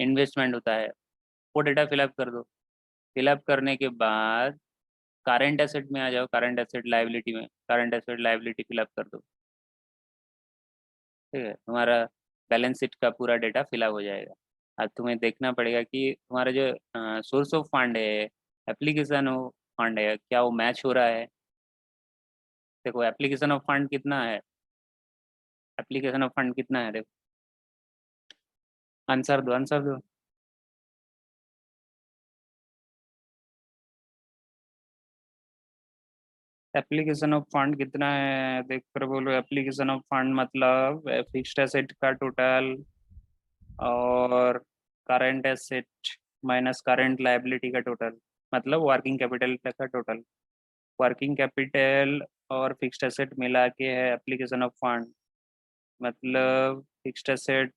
[SPEAKER 1] इन्वेस्टमेंट होता है, वो डेटा फिलअप कर दो। फिलअप करने के बाद करंट एसेट में आ जाओ। करंट एसेट लायबिलिटी में करंट एसेट लायबिलिटी फिलअप कर दो। ठीक है, तुम्हारा बैलेंस शीट का पूरा डेटा फिलअप हो जाएगा। अब तुम्हें देखना पड़ेगा कि तुम्हारा जो सोर्स ऑफ फंड है, एप्लीकेशन ऑफ फंड है, क्या वो मैच हो रहा है। देखो एप्लीकेशन ऑफ फंड कितना है, एप्लीकेशन ऑफ फंड कितना है, देखो आंसर दो, आंसर दो। एप्लीकेशन ऑफ फंड कितना है देख कर बोलो। एप्लीकेशन ऑफ फंड मतलब फिक्स्ड एसेट का टोटल और current asset minus current liability का टोटल, मतलब वर्किंग कैपिटल का टोटल। वर्किंग कैपिटल और फिक्स्ड एसेट मिला के है एप्लीकेशन ऑफ फंड, मतलब फिक्स्ड एसेट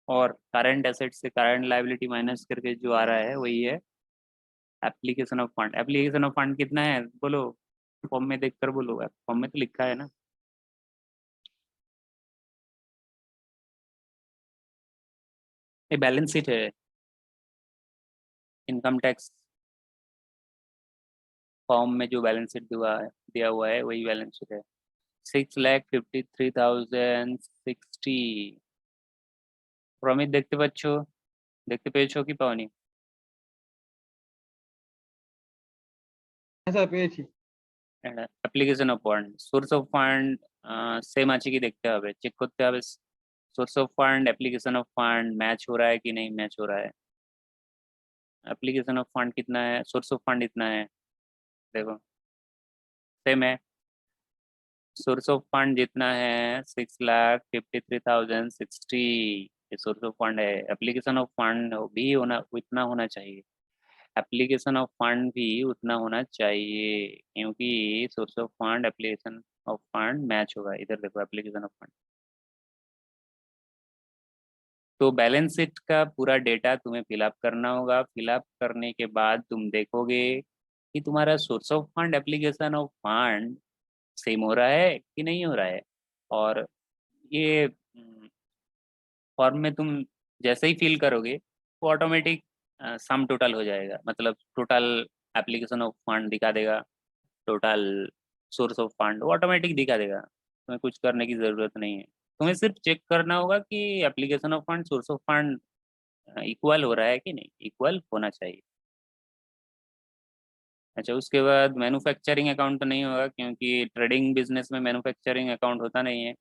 [SPEAKER 1] और करंट एसेट से करंट लायबिलिटी माइनस करके जो आ रहा है वही है application of fund. Application of fund कितना है बोलो, फॉर्म में देख कर बोलो, फॉर्म में तो लिखा है ना। ये बैलेंस शीट है, इनकम टैक्स फॉर्म में जो बैलेंस शीट दिया हुआ है वही बैलेंस शीट है। 6,53,060। প্রমিত দেখতে পেয়েছো কি পাওনি?
[SPEAKER 2] হ্যাঁ স্যার পেয়েছি।
[SPEAKER 1] Application of fund, source of fund same আছে কি দেখতে হবে, চেক করতে হবে source of fund application of fund match हो रहा है कि नहीं मैच हो रहा है। एप्लीकेशन ऑफ फंड कितना है, सोर्स ऑफ फंड इतना है, देखो सेम है। सोर्स ऑफ फंड जितना है 6,53,060 ये सोर्स ऑफ फंड है। एप्लीकेशन ऑफ फंड भी होना उतना होना चाहिए, एप्लीकेशन ऑफ फंड भी उतना होना चाहिए, क्योंकि source of fund application of fund match होगा। इधर देखो एप्लीकेशन ऑफ फंड, तो बैलेंस शीट का पूरा डेटा तुम्हें फिलअप करना होगा। फिलअप करने के बाद तुम देखोगे कि तुम्हारा source of fund application of fund same हो रहा है कि नहीं हो रहा है। और ये फॉर्म में तुम जैसे ही फिल करोगे वो ऑटोमेटिक सम टोटल हो जाएगा, मतलब टोटल एप्लीकेशन ऑफ फंड दिखा देगा, टोटल सोर्स ऑफ फंड वो ऑटोमेटिक दिखा देगा, तुम्हें कुछ करने की ज़रूरत नहीं है। तुम्हें सिर्फ चेक करना होगा कि application of fund source of fund equal हो रहा है कि नहीं, इक्वल होना चाहिए। अच्छा, उसके बाद मैन्युफैक्चरिंग अकाउंट तो नहीं होगा क्योंकि ट्रेडिंग बिजनेस में मैन्युफैक्चरिंग अकाउंट होता नहीं है।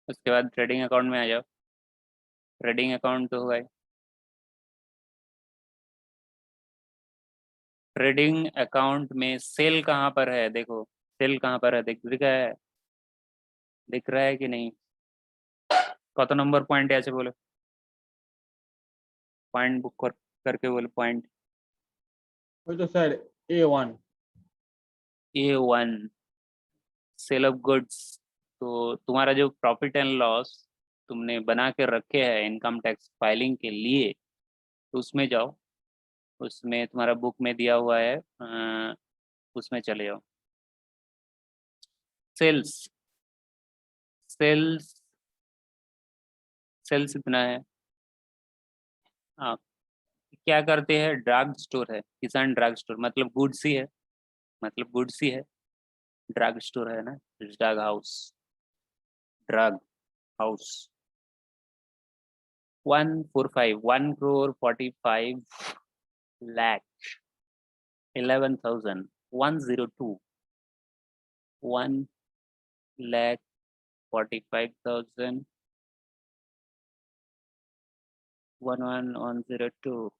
[SPEAKER 1] उसके बाद ट्रेडिंग अकाउंट में आ जाओ, ट्रेडिंग अकाउंट तो होगा ही। ट्रेडिंग अकाउंट में सेल कहाँ पर है, देखो सेल कहाँ पर है, दिख रहा है कि नहीं, कत नंबर पॉइंट আছে बोलो, पॉइंट बुक करके बोलो पॉइंट।
[SPEAKER 2] ওই তো sir A1।
[SPEAKER 1] A1 cell of goods. तो तुम्हारा जो प्रॉफिट एंड लॉस तुमने बना के रखे हैं इनकम टैक्स फाइलिंग के लिए, तो उसमें जाओ, उसमें तुम्हारा बुक में दिया हुआ है, उसमें चले जाओ। सेल्स, सेल्स सेल्स इतना है। हाँ, क्या करते हैं, ड्रग स्टोर है, किसान ड्रग स्टोर मतलब गुड्स ही है, मतलब गुड्स ही है, ड्रग स्टोर है ना, ड्रग हाउस, ड्रग हाउस। 145 1,45,00,000 11,102 1,45,000 11,102।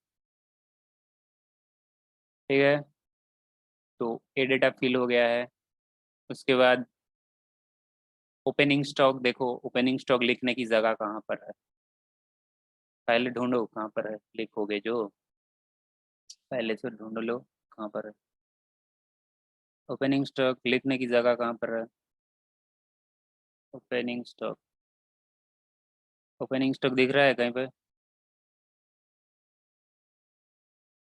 [SPEAKER 1] ठीक है, तो ये डेटा फिल हो गया है। उसके बाद ओपनिंग स्टॉक देखो, ओपनिंग स्टॉक लिखने की जगह कहाँ पर है, पहले ढूंढो कहाँ पर है, लिखोगे जो पहले से ढूंढ लो कहाँ पर है ओपनिंग स्टॉक, लिखने की जगह कहाँ पर है, ओपनिंग स्टॉक, ओपनिंग स्टॉक दिख रहा है कहीं पे,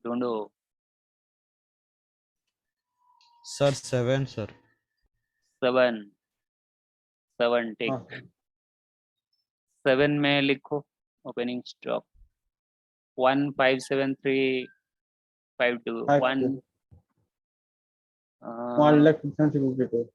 [SPEAKER 1] ढूंढो।
[SPEAKER 4] Sir 7 sir.
[SPEAKER 1] 7 7 टिक,
[SPEAKER 2] हाँ
[SPEAKER 1] 7 में लिखो ओपनिंग स्टॉक 1,573,52 1
[SPEAKER 2] 52 1,56,000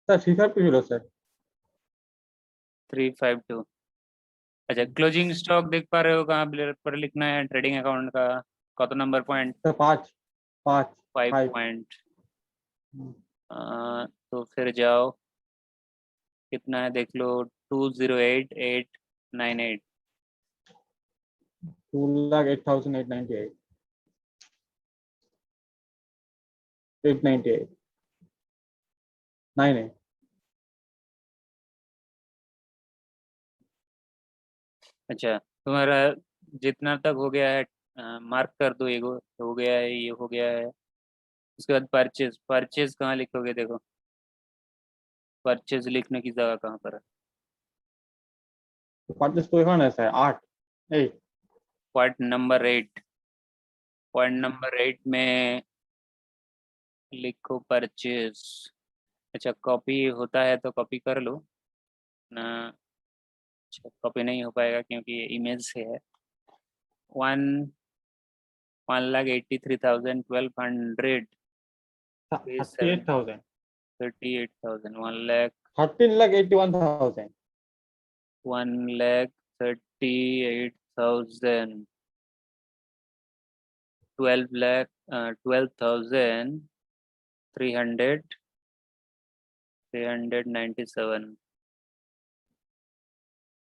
[SPEAKER 2] স্যার হিসাব কি ছিল স্যার?
[SPEAKER 1] 352। अच्छा, क्लोजिंग स्टॉक देख पा रहे हो कहाँ पर लिखना है, ट्रेडिंग अकाउंट का कत नंबर पॉइंट,
[SPEAKER 2] স্যার 5
[SPEAKER 1] 5
[SPEAKER 2] 5
[SPEAKER 1] पॉइंट। तो फिर जाओ, कितना है देख लो, 208,898।
[SPEAKER 2] 2,08,898। 898 98
[SPEAKER 1] अच्छा तुम्हारा जितना तक हो गया है मार्क कर दो, ये हो गया है, ये हो गया है। उसके बाद परचेज, परचेज कहाँ लिखोगे? देखो परचेज लिखने की जगह कहाँ पर है?
[SPEAKER 2] तो 25 तो एखाने আছে 8 এই
[SPEAKER 1] पॉइंट नंबर 8, पॉइंट नंबर 8 में लिखो परचेज। अच्छा कॉपी होता है तो कॉपी कर लो ना। अच्छा कॉपी नहीं हो पाएगा क्योंकि ये इमेज से है। 1,83,1200 is
[SPEAKER 2] 38000
[SPEAKER 1] 38,000, 1 lakh
[SPEAKER 2] 13,81,000
[SPEAKER 1] 1,38,000, 12,397।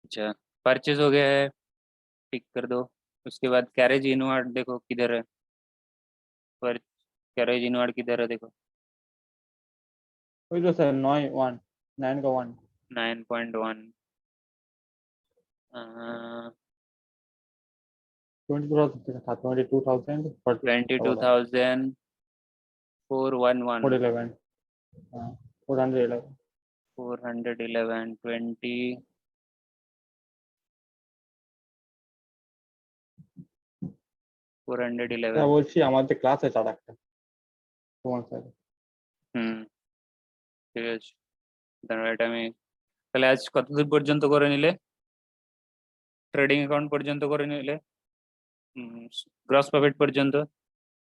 [SPEAKER 1] अच्छा परचेज हो गया है, टिक कर दो। उसके बाद कैरेज इनवर्ड देखो किधर है, पर कैरेज इनवर्ड किधर है देखो।
[SPEAKER 2] ওই তো স্যার 9 का 1
[SPEAKER 1] 9.1
[SPEAKER 2] 22,000 था 22,000
[SPEAKER 1] 22,411
[SPEAKER 2] 411 411
[SPEAKER 1] 411 20 411।
[SPEAKER 2] বলছি আমাদের ক্লাস আছে আর একটা তোমার সাথে
[SPEAKER 1] ঠিক আছে দাঁড়াও এটা আমি তাহলে আজ কতদূর পর্যন্ত করে নিলে? ট্রেডিং অ্যাকাউন্ট পর্যন্ত করে নিলে, গ্রস প্রফিট পর্যন্ত।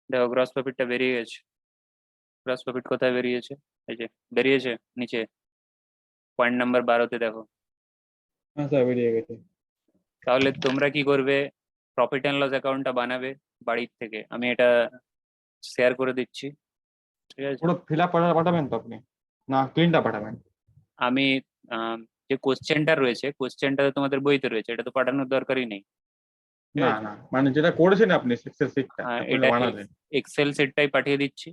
[SPEAKER 1] দেখো গ্রস প্রফিটটা বেরিয়ে গেছে। গ্রস প্রফিট কোথায় বেরিয়েছে? এই যে বেরিয়েছে নিচে পয়েন্ট নাম্বার 12তে দেখো।
[SPEAKER 2] হ্যাঁ স্যার বেরিয়ে গেছে
[SPEAKER 1] তাহলে তোমরা কি করবে? প্রফিট অ্যান্ড লস অ্যাকাউন্টটা বানাবে বাড়ির থেকে। আমি এটা শেয়ার করে দিচ্ছি, ঠিক আছে?
[SPEAKER 2] পুরো ফিল আপ পাঠাবেন তো আপনি না ক্লিনটা পাঠাবেন
[SPEAKER 1] আমি যে কোশ্চেনটা রয়েছে, কোশ্চেনটা তোমাদের বইতে রয়েছে, এটা তো পাঠানোর দরকারই নেই। ঠিক
[SPEAKER 2] না
[SPEAKER 1] আছে?
[SPEAKER 2] না মানে যেটা করেছেন আপনি এক্সেল শিটটা আপনি
[SPEAKER 1] এটা
[SPEAKER 2] বানালেন
[SPEAKER 1] এক্সেল শিটটাই পাঠিয়ে দিচ্ছি।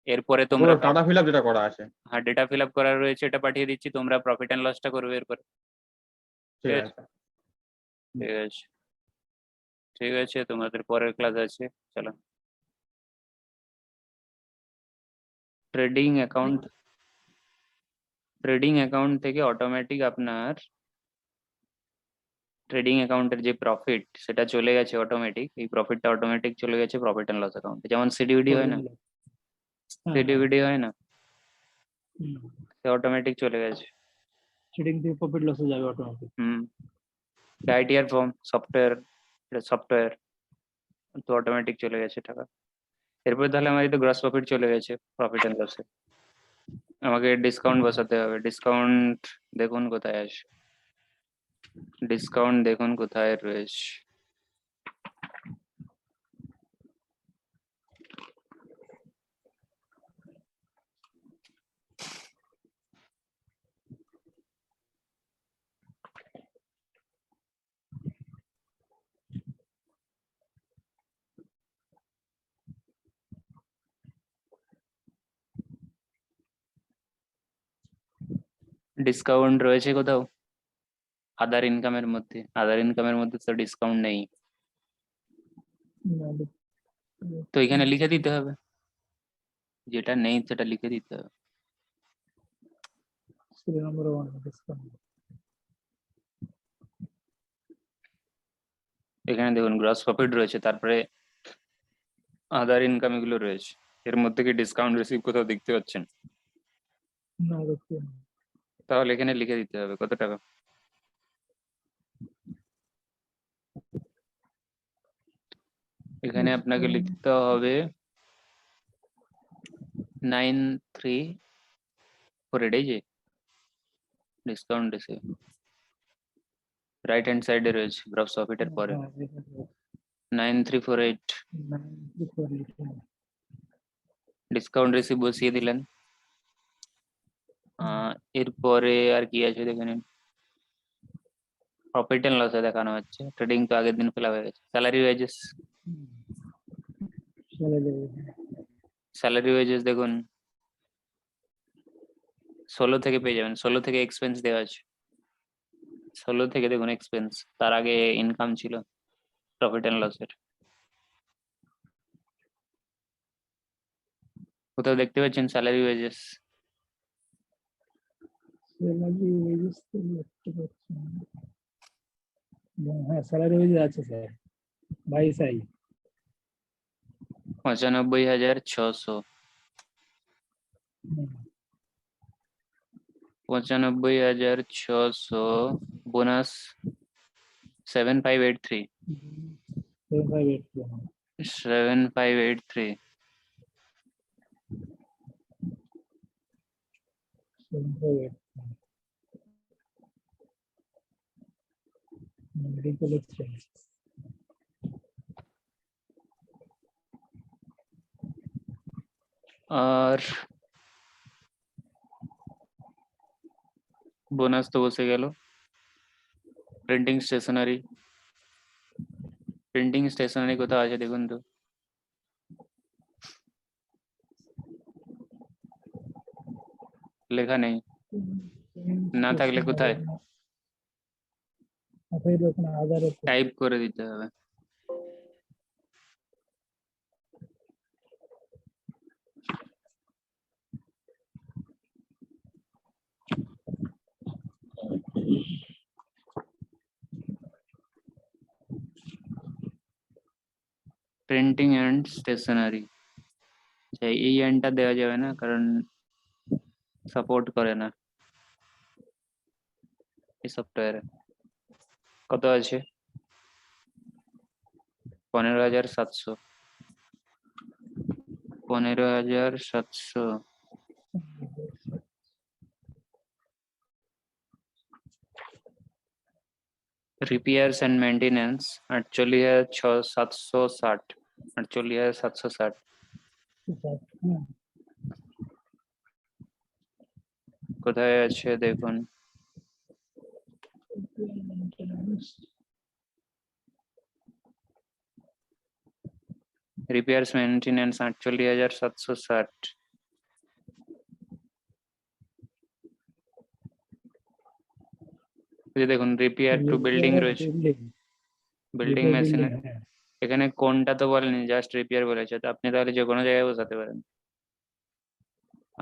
[SPEAKER 1] এরপরে
[SPEAKER 2] পুরো
[SPEAKER 1] তোমরা
[SPEAKER 2] ডাটা ফিল আপ যেটা করা আছে
[SPEAKER 1] হ্যাঁ ডেটা ফিল আপ করা রয়েছে, এটা পাঠিয়ে দিচ্ছি। তোমরা প্রফিট অ্যান্ড লসটা করবে এরপরে।
[SPEAKER 2] ঠিক
[SPEAKER 1] ঠিক আছে,
[SPEAKER 2] আছে
[SPEAKER 1] ঠিক আছে, ঠিক আছে। তোমাদের পরের ক্লাস আছে, চলো। ট্রেডিং অ্যাকাউন্ট, ট্রেডিং অ্যাকাউন্ট থেকে অটোমেটিক আপনার ট্রেডিং অ্যাকাউন্টের যে প্রফিট সেটা চলে গেছে অটোমেটিক। এই প্রফিটটা অটোমেটিক চলে গেছে প্রফিট অ্যান্ড লস অ্যাকাউন্টে, যেমন সিডিভিডি হয় না, সিডিভিডি হয় না, সে অটোমেটিক চলে গেছে।
[SPEAKER 5] ট্রেডিং থেকে প্রফিট লস হয়ে যাবে অটোমেটিক।
[SPEAKER 1] আইটিআর ফর্ম সফটওয়্যার, এটা সফটওয়্যার তো অটোমেটিক চলে গেছে টাকা। এরপর তাহলে আমার তো গ্রস প্রফিট চলে গেছে প্রফিট অ্যান্ড লসে। আমাকে ডিসকাউন্ট বসাতে হবে। ডিসকাউন্ট দেখুন কোথায় আছে, ডিসকাউন্ট দেখুন কোথায় রয়েছে। ডিসকাউন্ট রয়েছে কোথাও আদার ইনকামের মধ্যে? আদার ইনকামের মধ্যে তো ডিসকাউন্ট নেই, তো এখানে লিখে দিতে হবে। যেটা নেই সেটা লিখে দিতে হবে।
[SPEAKER 5] Serial number 1 discount.
[SPEAKER 1] এখানে দেখুন গ্রস প্রফিট রয়েছে, তারপরে আদার ইনকাম এগুলো রয়েছে। এর মধ্যে কি ডিসকাউন্ট রিসিভ কোথাও দেখতে পাচ্ছেন?
[SPEAKER 5] না দেখতে না।
[SPEAKER 1] তাহলে এখানে লিখে দিতে হবে কত টাকা। এখানে আপনাকে লিখতে হবে 9,348, এই যে ডিসকাউন্ট রিসিভ রাইট হ্যান্ড সাইডে রয়েছে গ্রস প্রফিটের পরে 9,348 ডিসকাউন্ট রিসিভ বসিয়ে দিলেন। এরপরে আর কি আছে দেখে নিন। প্রফিট এন্ড লসে দেখানো হচ্ছে, ট্রেডিং তো আগের দিন ফেলা হয়ে গেছে। স্যালারি ওয়েজেস, স্যালারি ওয়েজেস দেখুন 16 থেকে পেয়ে যাবেন, 16 থেকে এক্সপেন্স দেওয়া আছে, 16 থেকে দেখুন এক্সপেন্স, তার আগে ইনকাম ছিল প্রফিট অ্যান্ড লসের। কোথাও দেখতে পাচ্ছেন স্যালারি ওয়েজেস?
[SPEAKER 5] স্যালারি ওয়েজেস তো দেখতে পাচ্ছি না। হ্যাঁ স্যালারি ওয়েজেস আছে স্যার 22
[SPEAKER 1] 95,600, 95,600 বোনাস 7583, 7583
[SPEAKER 5] মেডিকেল এক্সচেঞ্জ
[SPEAKER 1] আর বোনাস তো বসে গেল। প্রিন্টিং স্টেশনারি, প্রিন্টিং স্টেশনারি কোথাও আছে দেখুন তো? লেখা নেই, না থাকলে কোথায় টাইপ করে দিতে হবে। প্রিন্টিং অ্যান্ড স্টেশনারি, এই অ্যান্ডটা দেওয়া যাবে না কারণ সাপোর্ট করে না এই সফটওয়্যারে। কত আছে? 15,700, 15,700। Repairs and maintenance 48,760, 48,760। কোথায় আছে দেখুন? Repairs maintenance 48,760। এই যে দেখুন রিপেয়ার টু বিল্ডিং রয়েছে, বিল্ডিং মেশিন, এখানে কোনটা তো বলেনি, জাস্ট রিপেয়ার বলেছে, তো আপনি তাহলে যে কোনো জায়গায় বসাতে পারেন।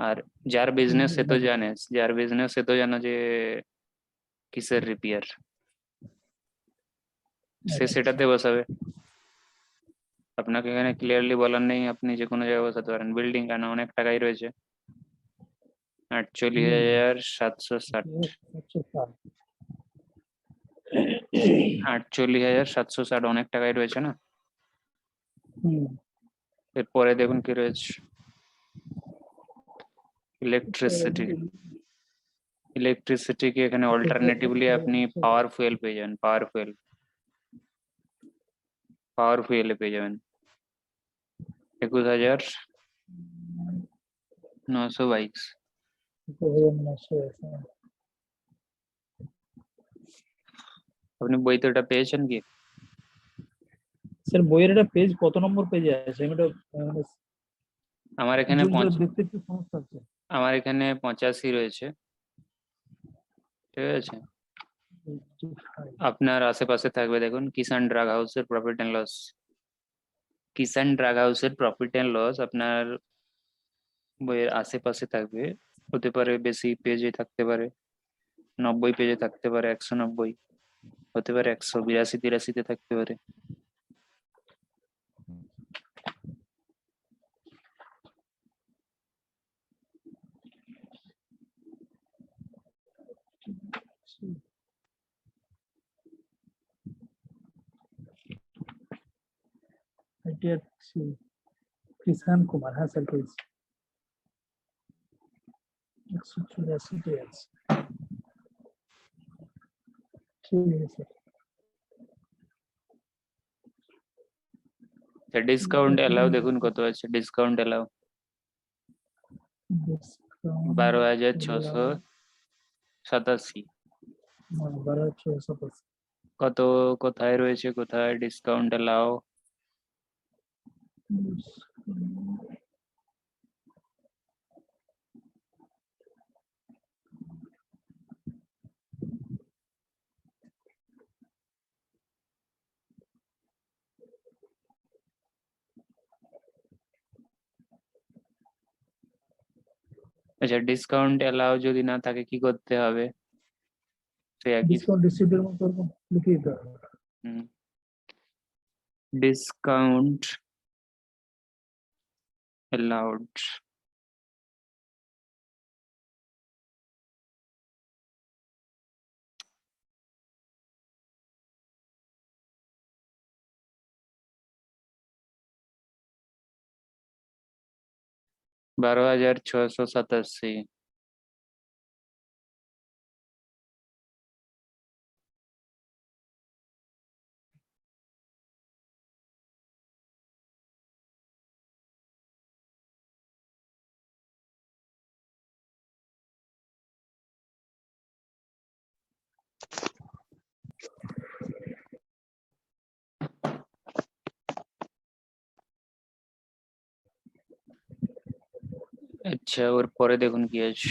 [SPEAKER 1] আর যার বিজনেস সে তো জানে, যার বিজনেস সে তো জানে যে কিসের রিপেয়ার, সে সেটাতে বসাবে। আপনাকে এখানে ক্লিয়ারলি বলার নেই, আপনি যে কোনো জায়গায় বসাতে পারেন। বিল্ডিং কেন, অনেক টাকাই রয়েছে, 48,760, 48,760 অনেক টাকাই রয়েছে না। এরপরে দেখুন কি রয়েছে, ইলেকট্রিসিটি। ইলেকট্রিসিটি কি এখানে অল্টারনেটিভলি আপনি পাওয়ার ফুয়েল পেয়ে যাবেন, পাওয়ার ফুয়েল, পাওয়ার ফুয়েলে পেয়ে যাবেন 21,922। আপনি বইতে ওটা পেয়েছেন কি?
[SPEAKER 5] স্যার বইয়ের একটা পেজ কত নম্বর পেজে আছে? আমি এটা
[SPEAKER 1] আমার এখানে
[SPEAKER 5] দেখতে একটু সমস্যা হচ্ছে।
[SPEAKER 1] আমার এখানে 85 রয়েছে, ঠিক আছে। আপনার আশেপাশে থাকবে দেখুন, কিষান ড্রাগ হাউসের profit and loss, Kishan drug হাউসের প্রফিট এন্ড লস আপনার বইয়ের আশেপাশে থাকবে। হতে পারে বেশি পেজে থাকতে পারে, 90 পেজে থাকতে পারে, 190 হতে পারে, 182-83-তে থাকতে পারে।
[SPEAKER 5] এটা হচ্ছে কিষান কুমার, হ্যাঁ স্যার পেয়েছি, 184 আছে। ঠিক আছে স্যার।
[SPEAKER 1] ডিসকাউন্ট এলাও দেখুন কত আছে, ডিসকাউন্ট এলাও 12,687।
[SPEAKER 5] 12,687
[SPEAKER 1] কত কোথায় রয়েছে, কোথায় ডিসকাউন্ট এলাও? আচ্ছা ডিসকাউন্ট অ্যালাউ যদি না থাকে কি করতে হবে? সে একই
[SPEAKER 5] ডিসকাউন্ট রিসিপ্টের মতো ওরকম লিখে দিতে হবে।
[SPEAKER 1] ডিসকাউন্ট allowed ₹12,687 আচ্ছা ওর পরে দেখুন কি আছে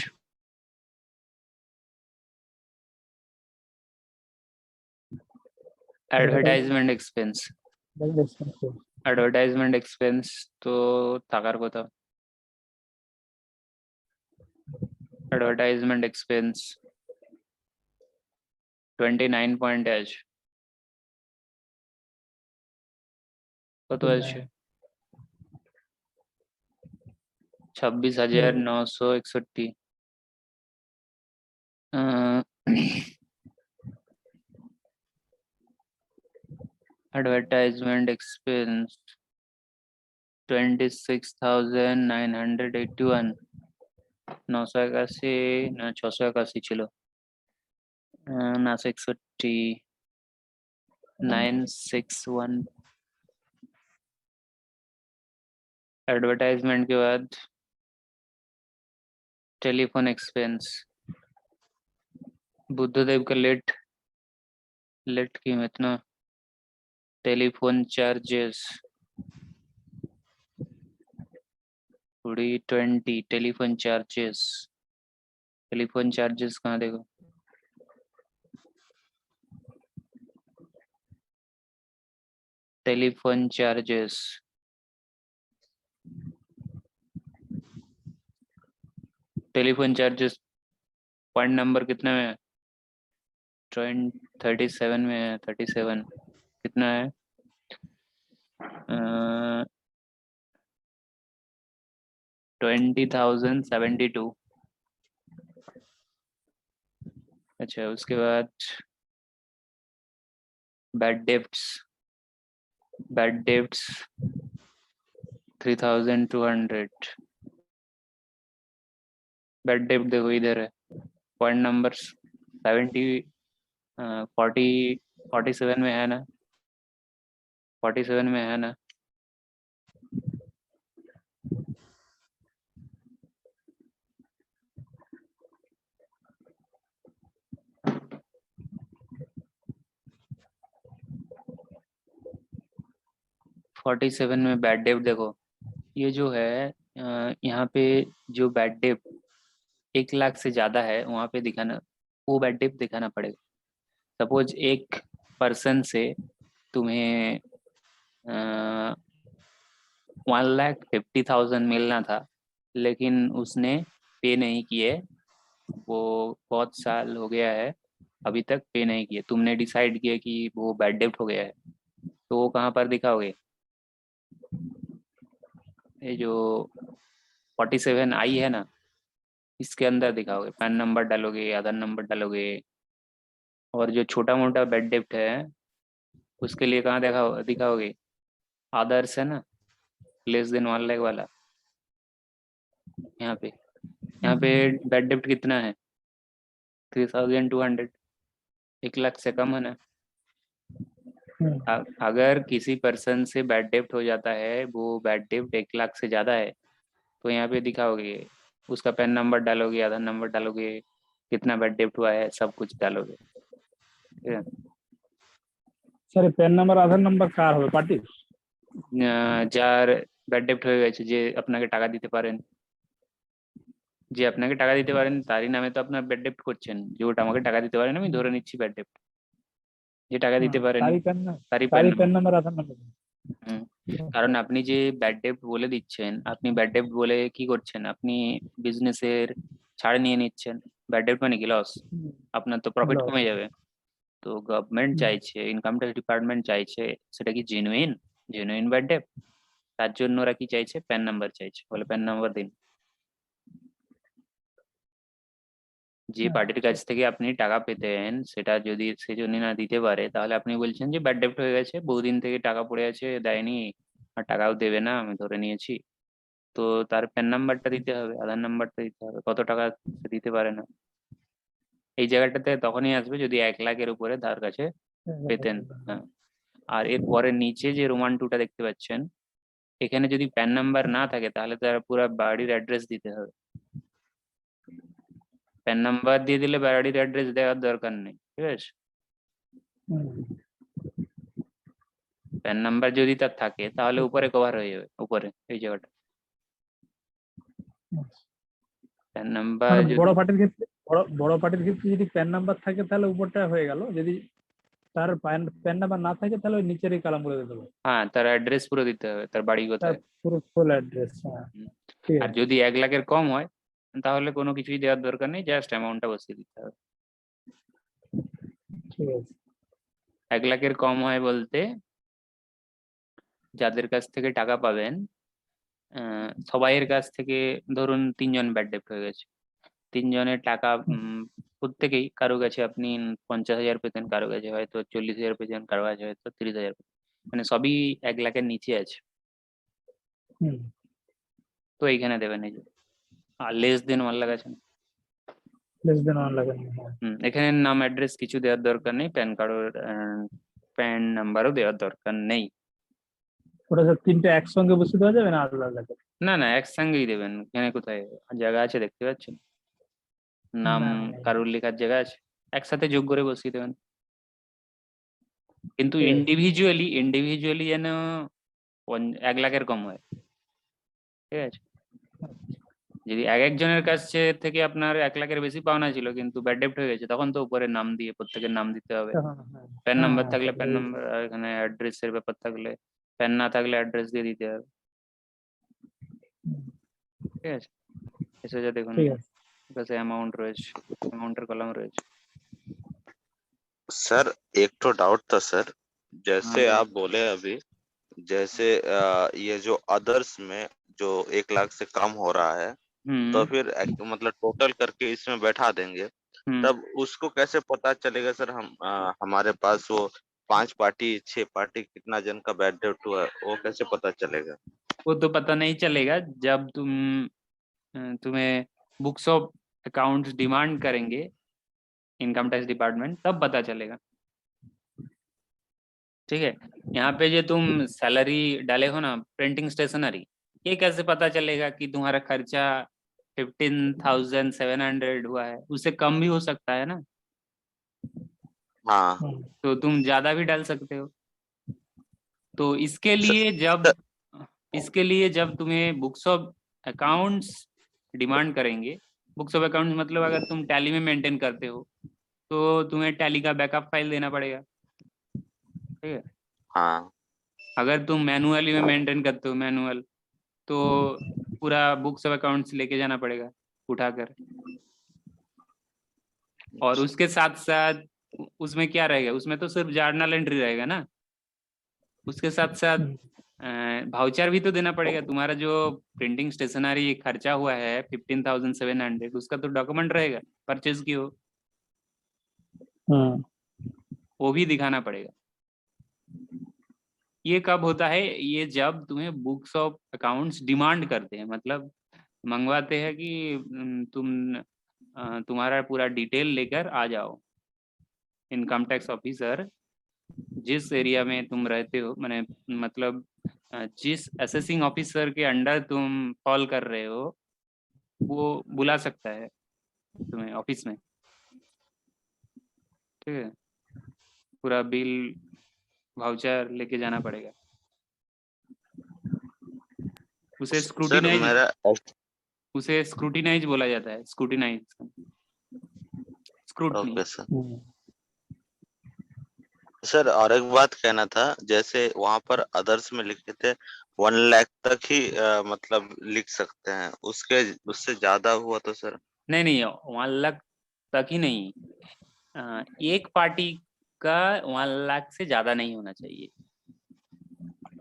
[SPEAKER 1] অ্যাডভার্টাইজমেন্ট এক্সপেন্স অ্যাডভার্টাইজমেন্ট এক্সপেন্স তো থাকার কথা অ্যাডভার্টাইজমেন্ট এক্সপেন্স 29 পয়েন্ট আছে কত আছে 26,961 advertisement expense 26,981 981 না 681 ছিল 961 961 एडवर्टाइजमेंट के बाद टेलीफोन एक्सपेंस बुद्धदेव का लेट कीमत ना टेलीफोन चार्जेस 20 टेलीफोन चार्जेस कहाँ देखो telephone charges telephone charges point number कितना में है 37 में है 37 कितना है 20,072 अच्छा उसके बाद बैड डेब्ट्स 3,200 बैड डेब्ट देखो इधर है पॉइंट नंबर 47 में है ना 47 में है ना फोर्टी सेवन में बैड डेब्ट देखो ये जो है यहाँ पे जो बैड डेब्ट 1 लाख से ज्यादा है वहाँ पे दिखाना वो बैड डेब्ट दिखाना पड़ेगा सपोज एक पर्सन से तुम्हें 1,50,000 मिलना था लेकिन उसने पे नहीं किए वो बहुत साल हो गया है अभी तक पे नहीं किए तुमने डिसाइड किया कि वो बैड डेब्ट हो गया है तो वो कहाँ पर दिखाओगे ये जो 47 आई है ना इसके अंदर दिखाओगे पैन नंबर डालोगे आधार नंबर डालोगे और जो छोटा मोटा बैड डेब्ट है उसके लिए कहाँ दिखाओगे आदर्स है ना लेस देन 1 लाख वाला यहाँ पे बैड डेब्ट कितना है 3,200 1 लाख से कम है ना अगर किसी पर्सन से बैड डेब्ट हो जाता है वो बैड डेब्ट 1 लाख से ज्यादा है तो यहाँ पे दिखाओगे उसका पैन नंबर डालोगे आधार नंबर डालोगे कितना बैड डेब्ट हुआ है सब कुछ डालोगे ठीक है
[SPEAKER 5] স্যার প্যান নাম্বার আধার নাম্বার কার হবে পার্টি
[SPEAKER 1] যার ব্যাড ডেপ্ট হয়ে গেছে যে আপনাকে টাকা দিতে পারেন তারই নামে তো আপনার ব্যাড ডেপ্ট করছেন যে ওটা আমাকে টাকা দিতে পারেন আমি ধরে নিচ্ছি ব্যাড ডেপ্ট যে টাকা দিতে পারেন
[SPEAKER 5] তারই
[SPEAKER 1] তারই
[SPEAKER 5] প্যান নাম্বার আধার নাম্বার
[SPEAKER 1] কারণ আপনি যে ব্যাড ডেপ্ট বলে দিচ্ছেন, আপনি ব্যাড ডেপ্ট বলে কি করছেন, আপনি বিজনেসের ছাড় নিয়ে নিচ্ছেন। ব্যাড ডেপ্ট মানে কি লস, আপনার তো প্রফিট
[SPEAKER 5] Loss.
[SPEAKER 1] কমে যাবে। তো গভর্নমেন্ট
[SPEAKER 5] হুম।
[SPEAKER 1] চাইছে, ইনকাম ট্যাক্স ডিপার্টমেন্ট চাইছে, সেটা কি জেনুইন ব্যাড ডেপ্ট? তার জন্য ওরা কি চাইছে, প্যান নাম্বার চাইছে, বলে প্যান নাম্বার দিন। যে
[SPEAKER 5] হ্যাঁ,
[SPEAKER 1] পার্টির কাছ থেকে আপনি টাকা পেতেন সেটা যদি সে যদি না দিতে পারে, তাহলে আপনি বলছেন যে ব্যাড ডেপ্ট হয়ে গেছে, বহুদিন থেকে টাকা পড়ে আছে, দেয়নি, আর টাকাও দেবে না, আমি ধরে নিয়েছি। তো তার প্যান নাম্বারটা দিতে হবে, আধার নাম্বারটা দিতে হবে, কত টাকা সে দিতে পারে না। এই জায়গাটাতে তখনই আসবে যদি 1 লাখের উপরে তার কাছে পেতেন। হ্যাঁ। আর এর পরে নিচে যে রোমান 2টা দেখতে পাচ্ছেন, এখানে যদি প্যান নাম্বার না থাকে তাহলে তার পুরো বাড়ির অ্যাড্রেস দিতে হবে। প্যান নাম্বার দিয়ে দিলে বাড়ির অ্যাড্রেস দেওয়ার দরকার নেই, ঠিক আছে।
[SPEAKER 5] হুম।
[SPEAKER 1] প্যান নাম্বার যদি তার থাকে তাহলে উপরে কভার হয়ে যাবে, উপরে এই জায়গাটা প্যান নাম্বার
[SPEAKER 5] মানে
[SPEAKER 1] যদি।
[SPEAKER 5] বড় পার্টির ক্ষেত্রে বড় পার্টির ক্ষেত্রে যদি প্যান নাম্বার থাকে তাহলে উপরটা হয়ে গেল, যদি তার প্যান নাম্বার না থাকে তাহলে ওই নিচের এই কালামগুলো দিতে হবে,
[SPEAKER 1] হ্যাঁ, তার অ্যাড্রেস পুরো দিতে হবে, তার বাড়ি
[SPEAKER 5] তার
[SPEAKER 1] কোথায়।
[SPEAKER 5] পুরো ফুল অ্যাড্রেস। হ্যাঁ,
[SPEAKER 1] হুম।
[SPEAKER 5] ঠিক
[SPEAKER 1] আর
[SPEAKER 5] আছে।
[SPEAKER 1] যদি 1 লাখের কম হয় তাহলে কোনো কিছুই দেওয়ার দরকার নেই, জাস্ট অ্যামাউন্টটা বসিয়ে দিতে হবে।
[SPEAKER 5] ঠিক আছে।
[SPEAKER 1] 1 লাখের কম হয় বলতে যাদের কাছ থেকে টাকা পাবেন, সবাইয়ের কাছ থেকে ধরুন 3জন ব্যাড ডেপ্ট হয়ে গেছে, 3জনের টাকা প্রত্যেকেই, কারো কাছে আপনি 50,000 পেতেন, কারো কাছে হয়তো 40,000 পেতেন, কারো কাছে হয়তো 30,000 পেতেন, মানে সবই 1 লাখের নিচে আছে।
[SPEAKER 5] হুম।
[SPEAKER 1] তো এইখানে দেবেন এই যে, আর লেস দেন 1 লাখ আছে না?
[SPEAKER 5] Less than 1 lakh. হ্যাঁ,
[SPEAKER 1] এখানে নাম অ্যাড্রেস কিছু দেওয়ার দরকার নেই, প্যান কার্ডের প্যান নাম্বারও দেওয়ার দরকার নেই।
[SPEAKER 5] ওটা স্যার তিনটে একসঙ্গে বসে দেওয়া যাবে না আলাদা আলাদা?
[SPEAKER 1] না না, একসঙ্গেই দেবেন। এখানে কোথায় জায়গা আছে দেখতে পাচ্ছেন, নাম
[SPEAKER 5] না, নেই।
[SPEAKER 1] কারুর লেখার জায়গা আছে, একসাথে যোগ করে বসিয়ে দেবেন। কিন্তু
[SPEAKER 5] ঠিক আছে।
[SPEAKER 1] ইন্ডিভিজুয়ালি যেন 1 লাখের কম হয়, ঠিক আছে। যদি একজনের কাছে থেকে আপনার 1 লাখের বেশি পাওনা ছিল কিন্তু ব্যাড ডেপ্ট হয়ে গেছে, তখন তো উপরে নাম দিয়ে প্রত্যেকের নাম দিতে হবে।
[SPEAKER 5] তখন হ্যাঁ,
[SPEAKER 1] প্যান
[SPEAKER 5] হ্যাঁ,
[SPEAKER 1] নাম্বার
[SPEAKER 5] হ্যাঁ,
[SPEAKER 1] থাকলে প্যান
[SPEAKER 5] তারপরে
[SPEAKER 1] নাম্বার, আর এখানে অ্যাড্রেসের ব্যাপার থাকলে, প্যান না থাকলে অ্যাড্রেস দিয়ে দিতে হবে, ঠিক আছে। এসে যা দেখুন
[SPEAKER 5] ঠিক আছে।
[SPEAKER 1] কাছে অ্যামাউন্ট রয়েছে, অ্যামাউন্টের কলাম রয়েছে।
[SPEAKER 6] सर एक तो डाउट था सर, जैसे
[SPEAKER 1] हाँ,
[SPEAKER 6] आप बोले अभी, जैसे ये जो अदर्स में जो 1 लाख से कम हो रहा है, तो फिर मतलब टोटल करके इसमें बैठा देंगे, तब उसको कैसे पता चलेगा सर? हम हमारे पास वो 5 पार्टी 6 पार्टी कितना जन का बैड डेट हुआ है, वो कैसे पता चलेगा?
[SPEAKER 1] वो तो पता नहीं चलेगा जब तुम्हें बुक्स ऑफ अकाउंट्स डिमांड करेंगे इनकम टैक्स डिपार्टमेंट, तब पता चलेगा, ठीक है। यहाँ पे जो तुम सैलरी डाले हो ना, प्रिंटिंग स्टेशनरी, ये कैसे पता चलेगा कि तुम्हारा खर्चा 15,700 हुआ है, उससे कम भी हो सकता है ना,
[SPEAKER 6] हाँ
[SPEAKER 1] तो तुम ज्यादा भी डाल सकते हो। तो
[SPEAKER 6] सर,
[SPEAKER 1] इसके लिए जब तुम्हें बुक्स ऑफ अकाउंट्स डिमांड करेंगे, बुक्स ऑफ अकाउंट्स मतलब अगर तुम टैली में मेंटेन करते हो तो तुम्हें टैली का बैकअप फाइल देना पड़ेगा, ठीक है।
[SPEAKER 6] हाँ
[SPEAKER 1] अगर तुम मैनुअली में मेंटेन करते हो, मैनुअल, तो पूरा बुक्स ऑफ अकाउंट्स लेके जाना पड़ेगा उठाकर। और उसके साथ साथ उसमें क्या रहेगा, उसमें तो सिर्फ जर्नल एंट्री रहेगा ना, उसके साथ साथ भाउचर भी तो देना पड़ेगा। तुम्हारा जो प्रिंटिंग स्टेशनरी खर्चा हुआ है 15,700, उसका तो डॉक्यूमेंट रहेगा, परचेज की हो, वो भी दिखाना पड़ेगा। ये कब होता है, ये जब तुम्हें बुक्स ऑफ अकाउंट्स डिमांड करते हैं, मतलब मंगवाते हैं कि तुम्हारा पूरा डिटेल लेकर आ जाओ। इनकम टैक्स ऑफिसर जिस एरिया में तुम रहते हो, मैंने मतलब जिस असेसिंग ऑफिसर के अंडर तुम फॉल कर रहे हो, वो बुला सकता है तुम्हें ऑफिस में, ठीक है। पूरा बिल वाउचर लेके जाना पड़ेगा, उसे स्क्रूटिनाइज बोला जाता है, स्क्रूटिनी।
[SPEAKER 6] Okay sir. सर और एक बात कहना था, जैसे वहां पर अदर्स में लिखे थे 1 लाख तक ही मतलब लिख सकते हैं, उसके उससे ज्यादा हुआ तो सर?
[SPEAKER 1] नहीं नहीं, 1 लाख तक ही नहीं, एक पार्टी का 1 लाख से ज्यादा नहीं होना चाहिए।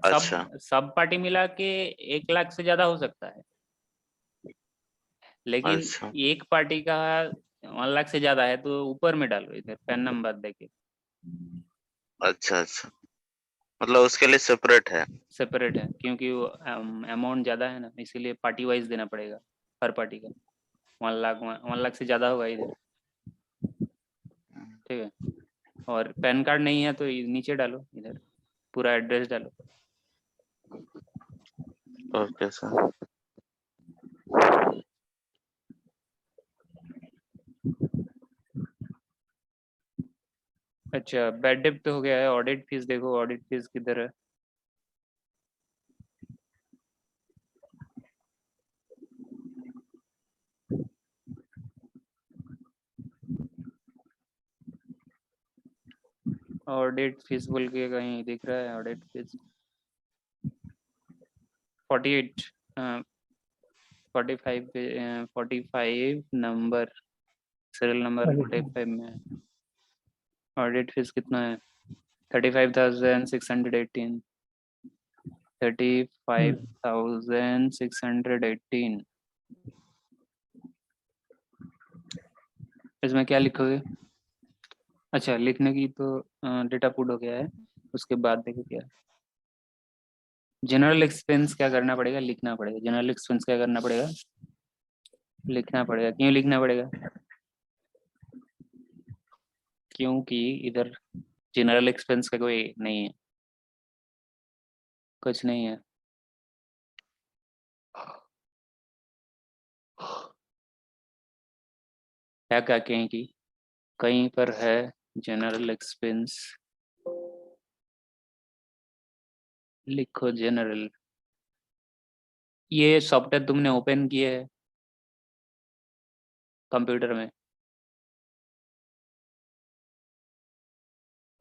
[SPEAKER 6] अच्छा
[SPEAKER 1] सब पार्टी मिला के 1 लाख से ज्यादा हो सकता है, लेकिन
[SPEAKER 6] अच्छा
[SPEAKER 1] एक पार्टी का 1 लाख से ज्यादा है तो ऊपर में डालो, इधर पैन नंबर देके
[SPEAKER 6] अच्छा अच्छा, मतलब उसके लिए सेपरेट है।
[SPEAKER 1] सेपरेट है, क्योंकि वो अमाउंट ज्यादा है ना, इसीलिए पार्टी वाइज देना पड़ेगा हर पार्टी का। 1 लाख से ज्यादा होगा इधर, ठीक है। और पैन कार्ड नहीं है तो नीचे डालो, इधर पूरा एड्रेस डालो।
[SPEAKER 6] Okay sir.
[SPEAKER 1] अच्छा, बैड डेब्ट तो हो गया है, ऑडिट फीस देखो, ऑडिट फीस किधर है? ऑडिट फीस बोल के कहीं दिख रहा है? Audit fees 48 45 number, serial number 45 में ऑडिट फीस कितना है? 35,618, 35,618। इसमें क्या लिखोगे? अच्छा, लिखने की तो डेटा पुट हो गया है, उसके बाद देखो क्या है। जनरल एक्सपेंस क्या करना पड़ेगा? लिखना पड़ेगा। जनरल एक्सपेंस क्या करना पड़ेगा? लिखना पड़ेगा। क्यों लिखना पड़ेगा? क्योंकि इधर जनरल एक्सपेंस का कोई नहीं है, कुछ नहीं है। क्या क्या कहीं की कहीं पर है जनरल एक्सपेंस, लिखो जनरल। ये सॉफ्टवेयर तुमने ओपन किए है कंप्यूटर में?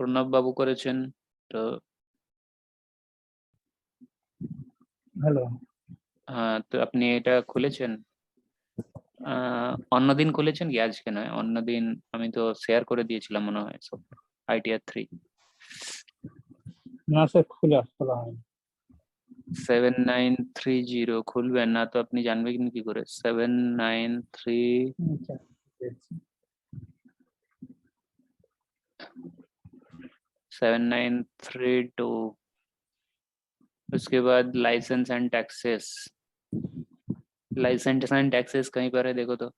[SPEAKER 1] প্রণব বাবু করেছেন তো?
[SPEAKER 5] হ্যালো,
[SPEAKER 1] তো আপনি এটা খুলেছেন? অন্যদিন খুলেছেন কি? আজকে নয়, অন্যদিন আমি তো শেয়ার করে দিয়েছিলাম মনে হয় সব, ITR 3
[SPEAKER 5] না স্যার খোলা হয়নি।
[SPEAKER 1] 7930 খুলবেন না তো আপনি জানবেন কি করে? 793
[SPEAKER 5] আচ্ছা, পেয়েছি।
[SPEAKER 1] 7932, उसके बाद licence and taxes. Licence and taxes कहीं पर है? देखो तो,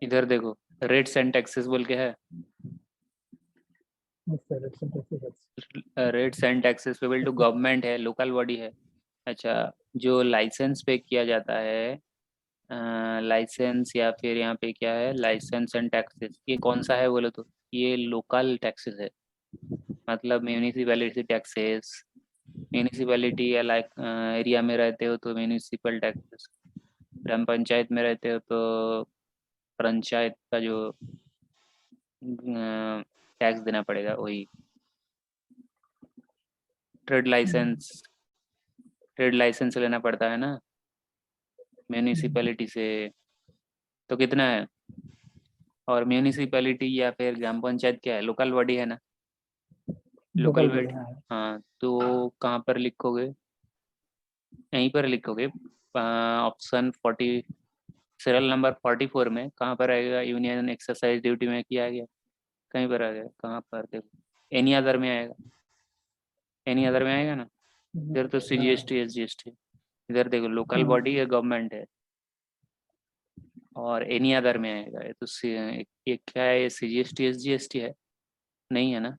[SPEAKER 1] इधर देखो, रेट्स एंड टैक्सेस बोल के है।
[SPEAKER 5] স্যার এক্সেন্টার ঠিক আছে।
[SPEAKER 1] Rates and taxes payable to government है, लोकल बॉडी है। अच्छा, जो लाइसेंस पे किया जाता है, लाइसेंस या फिर यहाँ पे क्या है, लाइसेंस एंड टैक्सेस, ये कौन सा है बोले तो? ये लोकल टैक्सेस है, मतलब म्यूनिसिपैलिटी टैक्सेस। म्यूनिसिपैलिटी या लाइक एरिया में रहते हो तो म्यूनिसिपल टैक्सेस, ग्राम पंचायत में रहते हो तो पंचायत का जो टैक्स देना पड़ेगा वही। ट्रेड लाइसेंस, ट्रेड लाइसेंस लेना पड़ता है ना म्यूनिसिपैलिटी से, तो कितना है? और म्यूनिसिपैलिटी या फिर ग्राम पंचायत क्या है? लोकल बॉडी है ना, लोकल
[SPEAKER 5] লোকাল বডি,
[SPEAKER 1] बॉडी।
[SPEAKER 5] হ্যাঁ।
[SPEAKER 1] हाँ, तो कहाँ पर लिखोगे? यहीं पर लिखोगे, ऑप्शन 40, सीरियल नंबर 44 में कहाँ पर आएगा? यूनियन एक्सरसाइज ड्यूटी में किया गया, कहीं पर आ गया? कहाँ पर देखो, एनी अदर में आएगा, एनी अदर में आएगा ना। इधर तो CGST SGST, इधर देखो लोकल बॉडी है, गवर्नमेंट है, और एनी अदर में आएगा। ये तो ये क्या है? ये CGST SGST है? नहीं है ना,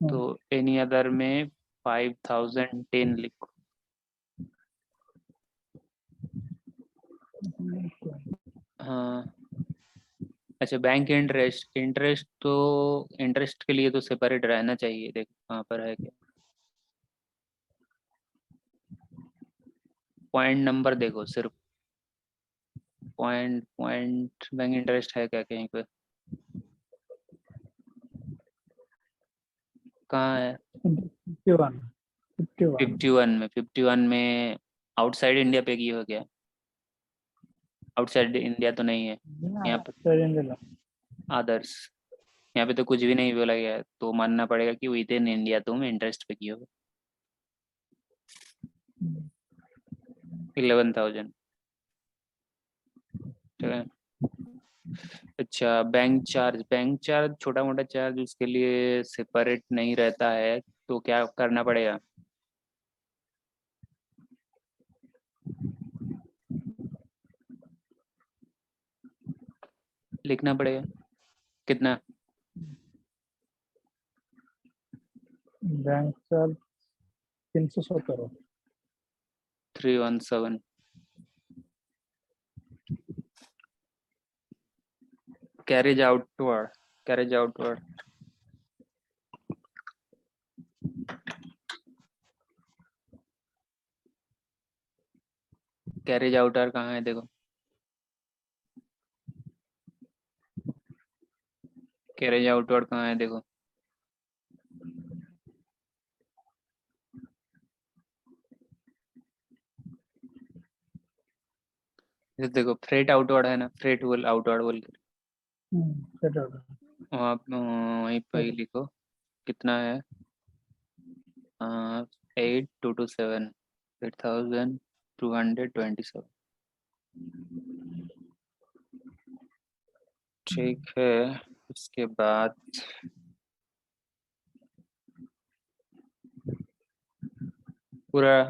[SPEAKER 1] तो एनी अदर में 5010 लिखो। हाँ, अच्छा, बैंक इंटरेस्ट, इंटरेस्ट तो इंटरेस्ट के लिए तो सेपरेट रहना चाहिए। देखो कहाँ पर है क्या, पॉइंट नंबर देखो सिर्फ, पॉइंट पॉइंट बैंक इंटरेस्ट है क्या कहीं पे? कहाँ है?
[SPEAKER 5] 51 51
[SPEAKER 1] 51 में आउटसाइड इंडिया पे की हो क्या? आउटसाइड इंडिया तो नहीं है यहाँ पे, अदर्स। यहाँ पे तो कुछ भी नहीं बोला गया है, तो मानना पड़ेगा कि विद इन इंडिया तुम इंटरेस्ट पे की हो 11,000। ठीक है। अच्छा, बैंक चार्ज छोटा मोटा चार्ज, उसके लिए सेपरेट नहीं रहता है, तो क्या करना पड़ेगा? लिखना पड़ेगा कितना?
[SPEAKER 5] Bank charge 317।
[SPEAKER 1] 317। Carriage outward, carriage outward. Carriage outer कहाँ है देखो, कैरेज आउटवर्ड कहाँ है देखो। ये देखो फ्रेट आउटवर्ड है ना, फ्रेट बोल आउटवर्ड बोल के आप वहीं पे ही लिखो कितना है। 8227, 8,227। ठीक है। उसके बाद पूरा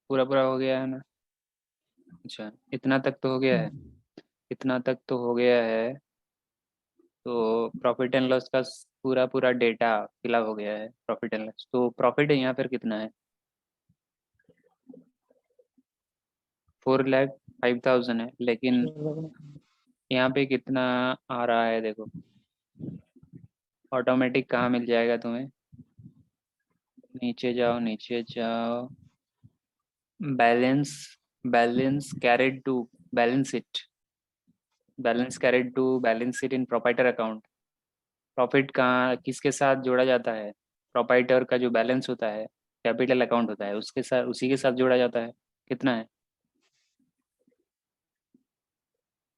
[SPEAKER 1] पूरा पूरा हो गया है ना? अच्छा, इतना तक तो हो गया है, इतना तक तो हो गया है। तो प्रॉफिट एंड लॉस का पूरा पूरा डेटा फिलअप हो गया है। प्रॉफिट एंड लॉस, तो प्रॉफिट यहाँ पर कितना है? 4,05,000 है, लेकिन यहाँ पे कितना आ रहा है देखो। ऑटोमेटिक कहाँ मिल जाएगा तुम्हें? नीचे जाओ, नीचे जाओ, balance, balance carried to balance sheet, balance carried to balance sheet in proprietor account. Profit कहाँ किसके साथ जोड़ा जाता है? प्रोपाइटर का जो बैलेंस होता है, कैपिटल अकाउंट होता है, उसके साथ, उसी के साथ जोड़ा जाता है। कितना है?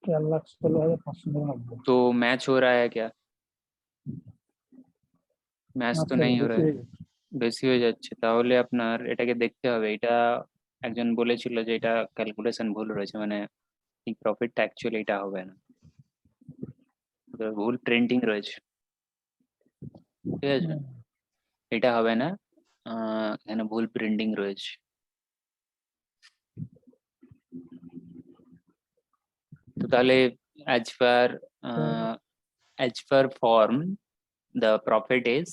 [SPEAKER 5] 4,16,590।
[SPEAKER 1] तो मैच हो रहा है क्या? ম্যাচ তো নেই ওরা, বেশি হয়ে যাচ্ছে। তাহলে আপনার এটাকে দেখতে হবে। এটা একজন বলেছিল যে এটা ক্যালকুলেশন ভুল রয়েছে, মানে এই প্রফিটটা অ্যাকচুয়ালি এটা হবে না, ওদের ভুল প্রিন্টিং রয়েছে। ঠিক আছে, এটা হবে না, এখানে ভুল প্রিন্টিং রয়েছে। তো তাহলে as per form the profit is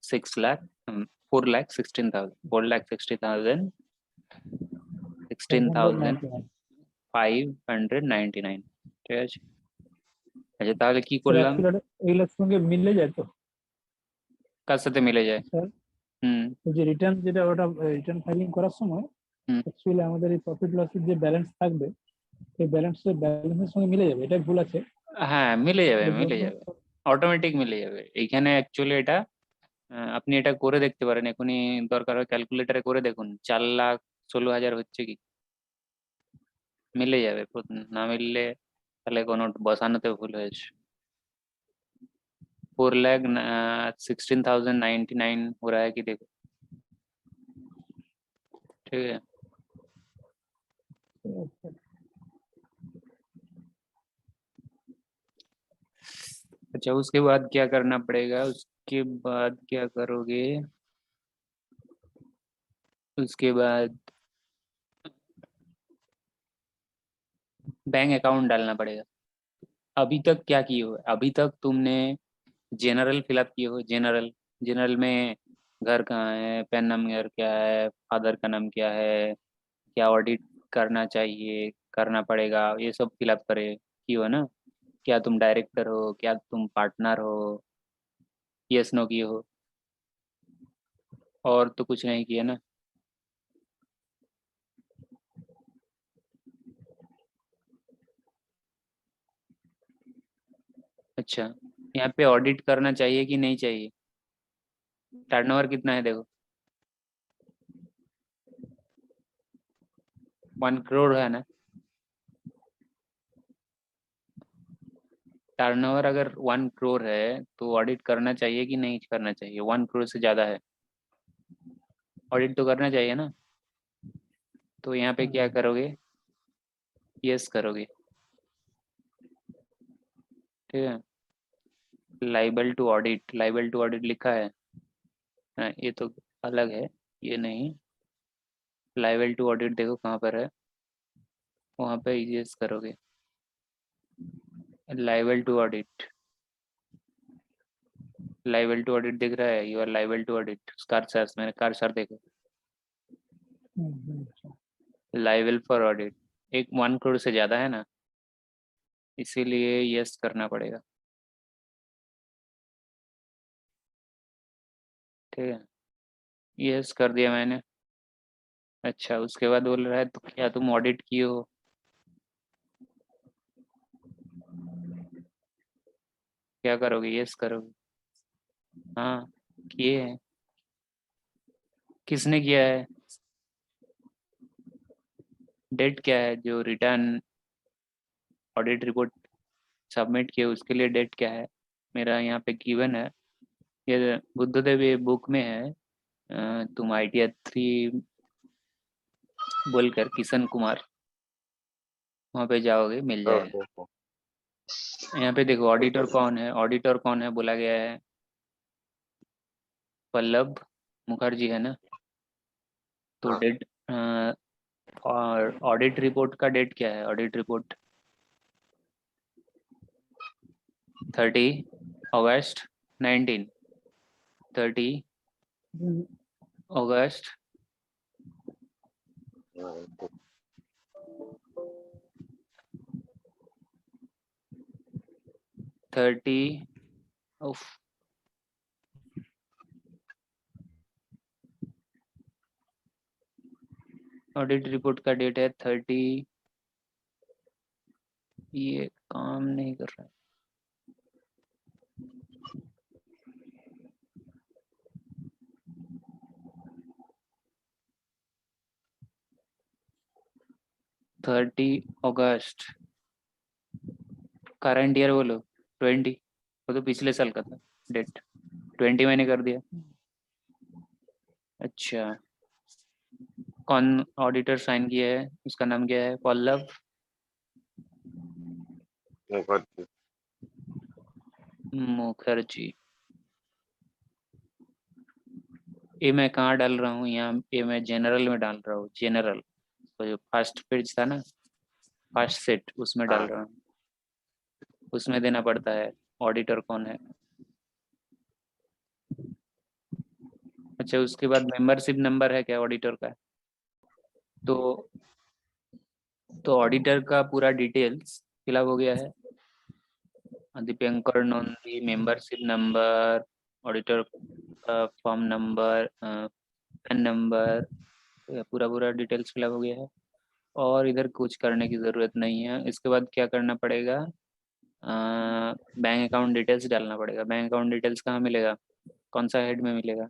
[SPEAKER 1] 6 lakh, 4,16,000, 4,60,000, 16,599। ঠিক আছে। আচ্ছা, তাহলে কি করলাম?
[SPEAKER 5] এগুলোর সঙ্গে মিলে যায় তো
[SPEAKER 1] কার সাথে মিলে যায়?
[SPEAKER 5] স্যার?
[SPEAKER 1] হুম
[SPEAKER 5] ওই যে রিটার্ন, যেটা ওটা রিটার্ন ফাইলিং করার সময়
[SPEAKER 1] হুম।
[SPEAKER 5] অ্যাকচুয়ালি আমাদের এই প্রফিট লসের যে ব্যালেন্স থাকবে, এই ব্যালেন্সের সঙ্গে মিলে যাবে, এটাই ভুল আছে।
[SPEAKER 1] হ্যাঁ, মিলে যাবে, মিলে যাবে, অটোমেটিক মিলে যাবে। এইখানে অ্যাকচুয়ালি এটা আপনি এটা করে দেখতে পারেন, এখনই দরকার হয় ক্যালকুলেটারে করে দেখুন 4,16,000 হচ্ছে কি। মিলে যাবে, না মিললে তাহলে কোনো বসানোতে ভুল হয়েছে। 4,16,099 हो रहा है कि देखो। ठीक है। अच्छा, उसके बाद क्या करना पड़ेगा? उसके बाद क्या करोगे? उसके बाद बैंक अकाउंट डालना पड़ेगा। अभी तक क्या किए हो? अभी तक तुमने जनरल फिलअप किए हो। जनरल, जनरल में घर कहाँ है, पैन नंबर क्या है, फादर का नाम क्या है, क्या ऑडिट करना चाहिए, करना पड़ेगा, ये सब फिलअप करे किए हो ना? क्या तुम डायरेक्टर हो, क्या तुम पार्टनर हो, यस नो किए हो? और तो कुछ नहीं किया ना? अच्छा, यहाँ पे ऑडिट करना चाहिए कि नहीं चाहिए? टर्नओवर कितना है देखो, 1 करोड़ है ना। टर्नओवर अगर 1 करोड़ है तो ऑडिट करना चाहिए कि नहीं करना चाहिए? 1 करोड़ से ज़्यादा है, ऑडिट तो करना चाहिए ना। तो यहाँ पे क्या करोगे, यस करोगे, ठीक है। Liable to audit, liable to audit लिखा है, हाँ, ये तो अलग है, ये नहीं। लाइबल टू ऑडिट देखो कहाँ पर है, वहाँ पे यस करोगे। Liable to audit, liable to audit दिख रहा है, you are liable to audit. Cursor, मैंने कर्सर देखो, लाइबल फॉर ऑडिट, 1 करोड़ से ज़्यादा है ना, इसीलिए यस करना पड़ेगा, ठीक है। यस कर दिया मैंने। अच्छा, उसके बाद बोल रहा है तो क्या तुम ऑडिट किए हो? क्या करोगे, यस करोगे? हाँ, किए हैं। किसने किया है? डेट क्या है जो रिटर्न ऑडिट रिपोर्ट सबमिट किए, उसके लिए डेट क्या है? मेरा यहाँ पे गिवन है, ये बुद्धदेव ये बुक में है। तुम आईटीआई 3 बोलकर किशन कुमार, वहाँ पे जाओगे मिल
[SPEAKER 6] सर
[SPEAKER 1] जाएगा।
[SPEAKER 6] देखो,
[SPEAKER 1] यहाँ पे देखो ऑडिटर कौन है, ऑडिटर कौन है बोला गया है, पल्लव मुखर्जी है ना। तो
[SPEAKER 6] हाँ,
[SPEAKER 1] डेट और ऑडिट रिपोर्ट का डेट क्या है? ऑडिट रिपोर्ट 30 अगस्त 19, 30 अगस्त
[SPEAKER 6] हाँ,
[SPEAKER 1] 30 उफ, ऑडिट रिपोर्ट का डेट है 30, ये काम नहीं कर रहा है। थर्टी अगस्त, करंट ईयर बोलो 20, वो तो पिछले साल का था डेट, 20 मैंने कर दिया। अच्छा, कौन ऑडिटर साइन किया है, उसका नाम क्या है? पल्लव
[SPEAKER 6] मुखर्जी।
[SPEAKER 1] मुखर्जी। ये मैं कहाँ डाल रहा हूँ, यहाँ ये मैं जनरल में डाल रहा हूँ, जनरल, तो जो फर्स्ट पेज था ना, फर्स्ट सेट, उसमें डाल
[SPEAKER 6] हाँ,
[SPEAKER 1] रहा हूँ, उसमें देना पड़ता है ऑडिटर कौन है। अच्छा, उसके बाद मेंबरशिप नंबर है क्या ऑडिटर का? तो ऑडिटर का पूरा डिटेल्स फिलअप हो गया है, Dipankar Nandi, membership number, auditor का फॉर्म नंबर, पैन नंबर, पूरा पूरा डिटेल्स फिलअप हो गया है। और इधर कुछ करने की ज़रूरत नहीं है। इसके बाद क्या करना पड़ेगा, बैंक अकाउंट डिटेल्स डालना पड़ेगा। बैंक अकाउंट डिटेल्स कहाँ मिलेगा, कौन सा हेड में मिलेगा?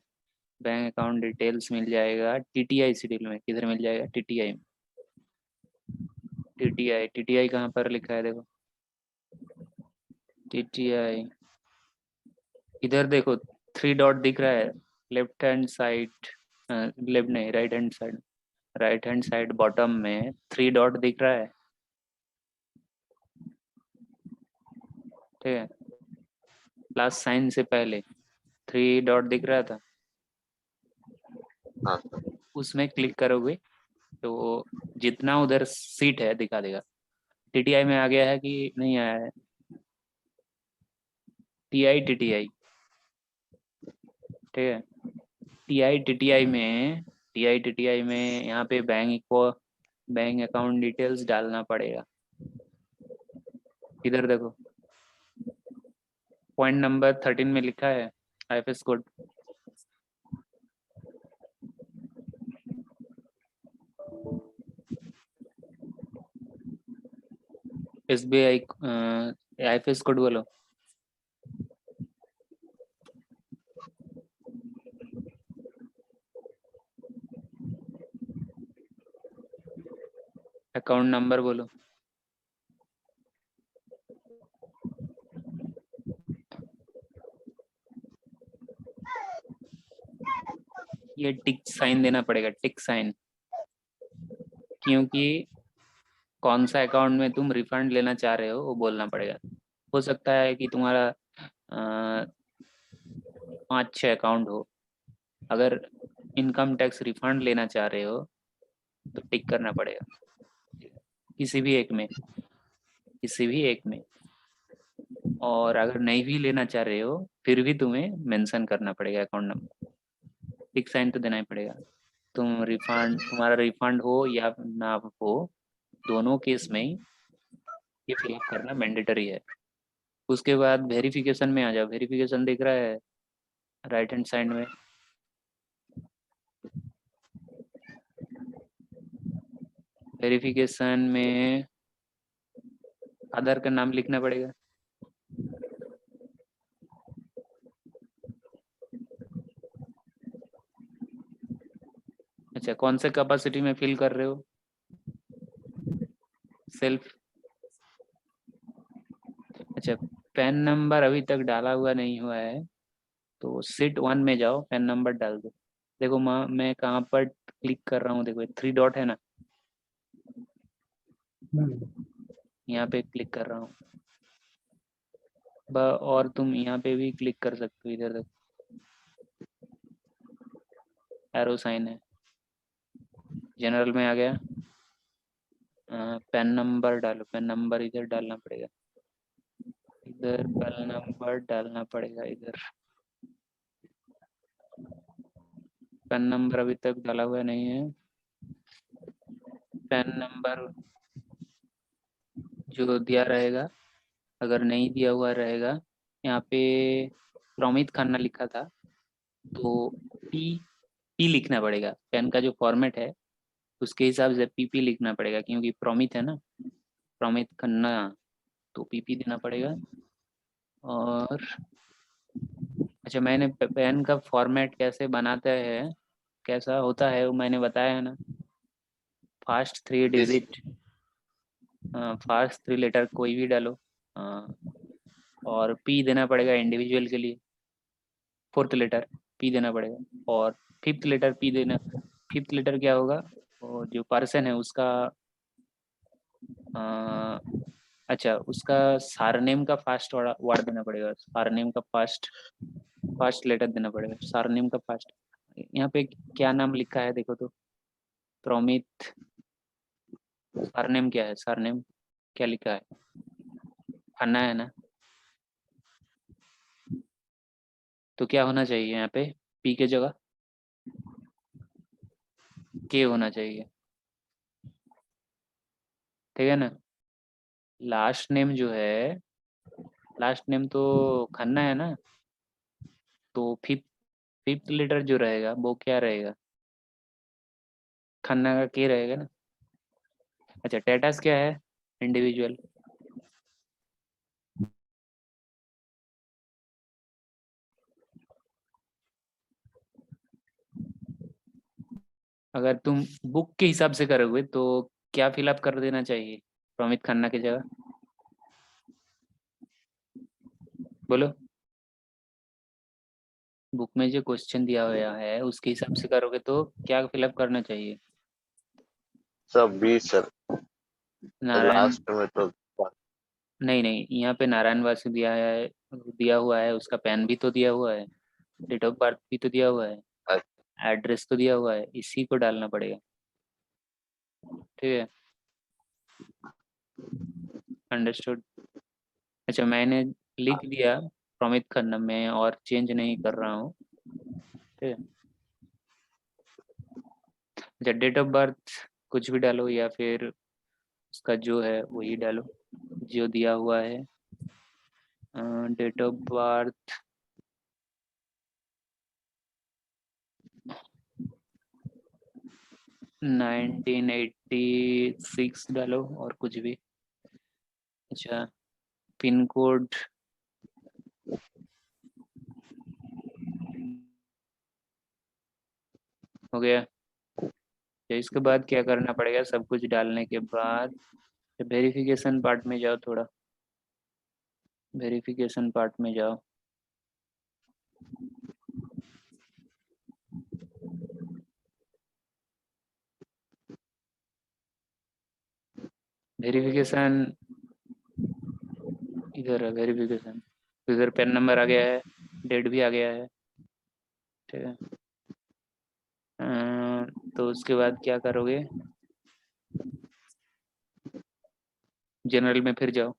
[SPEAKER 1] बैंक अकाउंट डिटेल्स मिल जाएगा टीटीआई शेड्यूल में। किधर मिल जाएगा? टीटीआई में। टीटीआई, टीटीआई कहाँ पर लिखा है देखो, टीटीआई इधर देखो, 3 डॉट दिख रहा है लेफ्ट हैंड साइड, लेफ्ट नहीं, right hand side, right hand side bottom में 3 डॉट दिख रहा है, ठीक है। प्लस साइन से पहले 3 डॉट दिख रहा था,
[SPEAKER 6] हाँ सर।
[SPEAKER 1] उसमें क्लिक करोगे तो जितना उधर सीट है दिखा देगा। टीटीआई में आ गया है कि नहीं आया है? टीआई टीटीआई, ठीक है। टीआई टीटीआई में यहाँ पे बैंक को बैंक अकाउंट डिटेल्स डालना पड़ेगा। इधर देखो, पॉइंट नंबर 13 में लिखा है IFS code, SBI IFS code बोलो। अकाउंट नंबर बोलो। ये टिक साइन देना पड़ेगा, टिक साइन, क्योंकि कौन सा अकाउंट में तुम रिफंड लेना चाह रहे हो वो बोलना पड़ेगा। हो सकता है कि तुम्हारा 5-6 अकाउंट हो। अगर इनकम टैक्स रिफंड लेना चाह रहे हो तो टिक करना पड़ेगा किसी भी एक में, किसी भी एक में। और अगर नहीं भी लेना चाह रहे हो फिर भी तुम्हें मेंशन करना पड़ेगा अकाउंट नंबर, टिक साइन तो देना ही पड़ेगा। तुम रिफंड, तुम्हारा रिफंड हो या ना हो, दोनों केस में ही ये फिलअप करना मैंडेटरी है। उसके बाद वेरिफिकेशन में आ जाओ। वेरिफिकेशन दिख रहा है राइट हैंड साइड में। वेरिफिकेशन में आधार का नाम लिखना पड़ेगा। अच्छा, कौन से कैपेसिटी में फिल कर रहे हो? सेल्फ। अच्छा, पैन नंबर अभी तक डाला हुआ नहीं हुआ है तो सीट 1 में जाओ, पैन नंबर डाल दो। देखो मैं कहाँ पर क्लिक कर रहा हूँ, देखो 3 डॉट है ना, यहाँ पे क्लिक कर रहा हूँ। और तुम यहाँ पे भी क्लिक कर सकते हो, इधर तक एरो साइन है। जनरल में आ गया। पैन नंबर डालो, पैन नंबर इधर डालना पड़ेगा, इधर पैन नंबर डालना पड़ेगा, इधर। पैन नंबर अभी तक डाला हुआ नहीं है। पैन नंबर जो दिया रहेगा, अगर नहीं दिया हुआ रहेगा, यहाँ पे प्रमित खन्ना लिखा था तो पी लिखना पड़ेगा। पैन का जो फॉर्मेट है उसके हिसाब से पीपी लिखना पड़ेगा, क्योंकि प्रमित है ना, प्रमित खन्ना, तो पीपी देना पड़ेगा। और अच्छा, मैंने पैन का फॉर्मेट कैसे बनाते हैं, कैसा होता है वो मैंने बताया है ना। फास्ट 3 डिजिट, फास्ट 3 लेटर कोई भी डालो। और पी देना पड़ेगा इंडिविजुअल के लिए, 4th लेटर पी देना पड़ेगा। और 5th लेटर पी देना। 5th लेटर क्या होगा, वो जो पर्सन है उसका अच्छा, उसका सारनेम का फर्स्ट वर्ड देना पड़ेगा, सारनेम का फर्स्ट लेटर देना पड़ेगा, सारनेम का फर्स्ट। यहाँ पे क्या नाम लिखा है देखो तो, प्रोमित। सरनेम क्या है, सरनेम क्या लिखा है, खन्ना है ना, तो क्या होना चाहिए यहाँ पे, पी के जगह के होना चाहिए, ठीक है ना। लास्ट नेम जो है, लास्ट नेम तो खन्ना है ना, तो फिफ्थ लेटर जो रहेगा वो क्या रहेगा, खन्ना का के रहेगा ना। अच्छा, टेटस क्या है, इंडिविजुअल। अगर तुम बुक के हिसाब से करोगे तो क्या फिलअप कर देना चाहिए प्रमित खन्ना की जगह, बोलो। बुक में जो क्वेश्चन दिया हुआ है उसके हिसाब से करोगे तो क्या फिलअप करना चाहिए?
[SPEAKER 6] सब 20 सर,
[SPEAKER 1] नारायण,
[SPEAKER 6] लास्ट में तो
[SPEAKER 1] नहीं नहीं, यहाँ पे नारायण वासु दिया हुआ है, उसका पैन भी तो दिया हुआ है, डेट ऑफ बर्थ भी तो दिया हुआ है, एड्रेस तो दिया हुआ है, इसी को डालना पड़ेगा, ठीक है, अंडरस्टूड। अच्छा, मैंने लिख दिया प्रमित खन्ना में और चेंज नहीं कर रहा हूँ, ठीक है। अच्छा, डेट ऑफ बर्थ कुछ भी डालो या फिर उसका जो है वही डालो जो दिया हुआ है। डेट ऑफ बर्थ 1986 डालो और कुछ भी। अच्छा, पिन कोड हो गया। तो इसके बाद क्या करना पड़ेगा, सब कुछ डालने के बाद वेरिफिकेशन पार्ट में जाओ, थोड़ा वेरिफिकेशन पार्ट में जाओ। वेरिफिकेशन इधर है, वेरिफिकेशन इधर पेन नंबर आ गया है, डेट भी आ गया है, ठीक है। तो उसके बाद क्या करोगे, जनरल में फिर जाओ।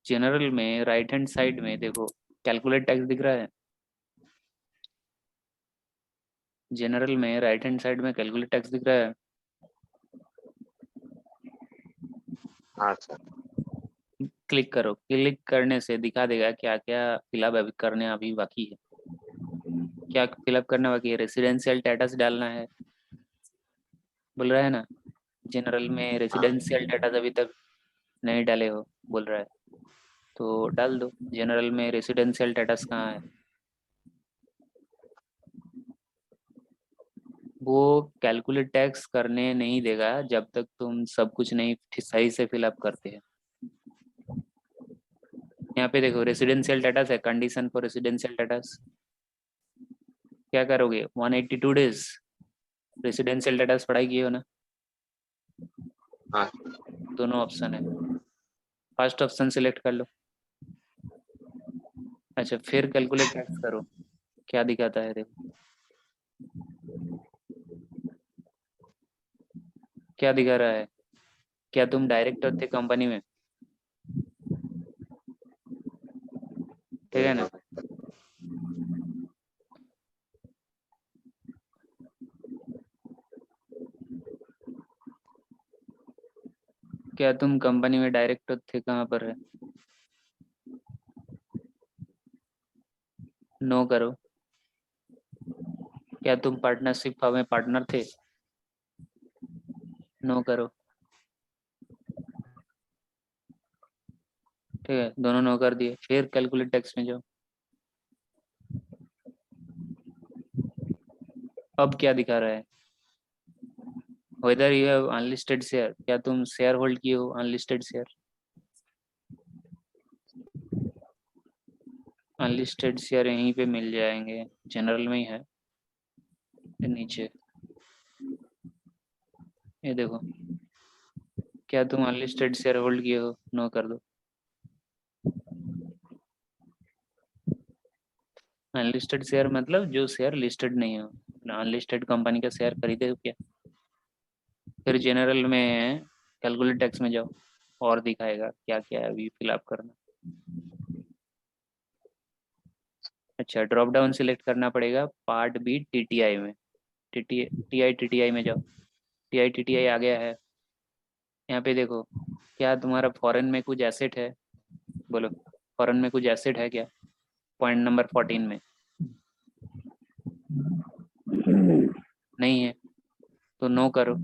[SPEAKER 1] जनरल में राइट हैंड साइड में देखो कैलकुलेट टैक्स दिख रहा है। जनरल में राइट हैंड साइड में कैलकुलेट टैक्स दिख रहा है।
[SPEAKER 6] हाँ सर।
[SPEAKER 1] क्लिक करो, क्लिक करने से दिखा देगा क्या क्या फिलअप अभी करने अभी बाकी है। क्या फिलअप करना बाकी है, रेसिडेंशियल स्टेटस डालना है, बोल रहा है ना। जनरल में रेसिडेंशियल स्टेटस अभी तक नहीं डाले हो बोल रहा है, तो डाल दो। जनरल में रेसिडेंशियल स्टेटस कहाँ है, वो कैलकुलेट टैक्स करने नहीं देगा जब तक तुम सब कुछ नहीं सही से फिलअप करते हैं। यहाँ पे देखो रेसिडेंशियल स्टेटस है, कंडीशन फॉर रेसिडेंशियल स्टेटस। क्या करोगे, 182 डेज रेसिडेंशियल स्टेटस पढ़ाई किए हो ना।
[SPEAKER 6] हाँ
[SPEAKER 1] दोनों ऑप्शन है, फर्स्ट ऑप्शन सिलेक्ट कर लो। अच्छा फिर कैलकुलेट टैक्स करो, क्या दिखाता है देखो, क्या दिखा रहा है, क्या तुम डायरेक्टर थे कंपनी में, ठीक है ना। क्या तुम कंपनी में डायरेक्टर थे, कहाँ पर है, नो करो। क्या तुम पार्टनरशिप फर्म में पार्टनर थे, नो करो, ठीक है, दोनों नो कर दिए। फिर कैलकुलेट टैक्स में जाओ। अब क्या दिखा रहा है, whether you have unlisted share, क्या तुम शेयर होल्ड किए हो अनलिस्टेड शेयर। अनलिस्टेड शेयर यहीं पे मिल जाएंगे, जनरल में ही है नीचे, ये देखो। क्या तुम अनलिस्टेड शेयर होल्ड किए हो, नो कर दो। अनलिस्टेड शेयर मतलब जो शेयर लिस्टेड नहीं हो, अनलिस्टेड कंपनी का शेयर खरीदे हो क्या। फिर जनरल में कैलकुलेट टैक्स में जाओ, और दिखाएगा क्या क्या है अभी फिलअप करना। अच्छा ड्रॉप डाउन सिलेक्ट करना पड़ेगा पार्ट बी टीटीआई में, टीटीआई में जाओ। टीटीआई आ गया है। यहाँ पे देखो क्या तुम्हारा फॉरेन में कुछ एसेट है, बोलो फॉरेन में कुछ एसेट है क्या, पॉइंट नंबर 14 में नहीं है, तो नो करो।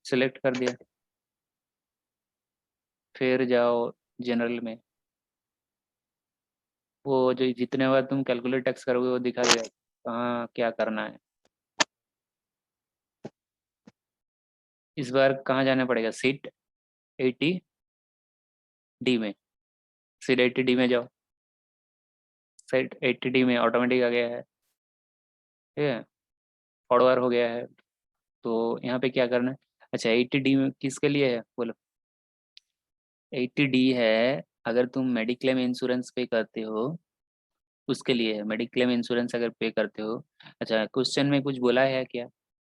[SPEAKER 1] सिलेक्ट कर दिया, फिर जाओ जनरल में। वो जो जितने बार तुम कैलकुलेट टैक्स करोगे वो दिखा देगा कहाँ क्या करना है। इस बार कहाँ जाना पड़ेगा, सीट 80D में, सीट 80D में जाओ। सीट 80D में ऑटोमेटिक आ गया है, ठीक है, फॉरवर्ड हो गया है। तो यहाँ पे क्या करना है, अच्छा 80D में किसके लिए है बोलो। 80D है अगर तुम मेडिक्लेम इंश्योरेंस पे करते हो उसके लिए है, मेडिक्लेम इंश्योरेंस अगर पे करते हो। अच्छा क्वेश्चन में कुछ बोला है क्या,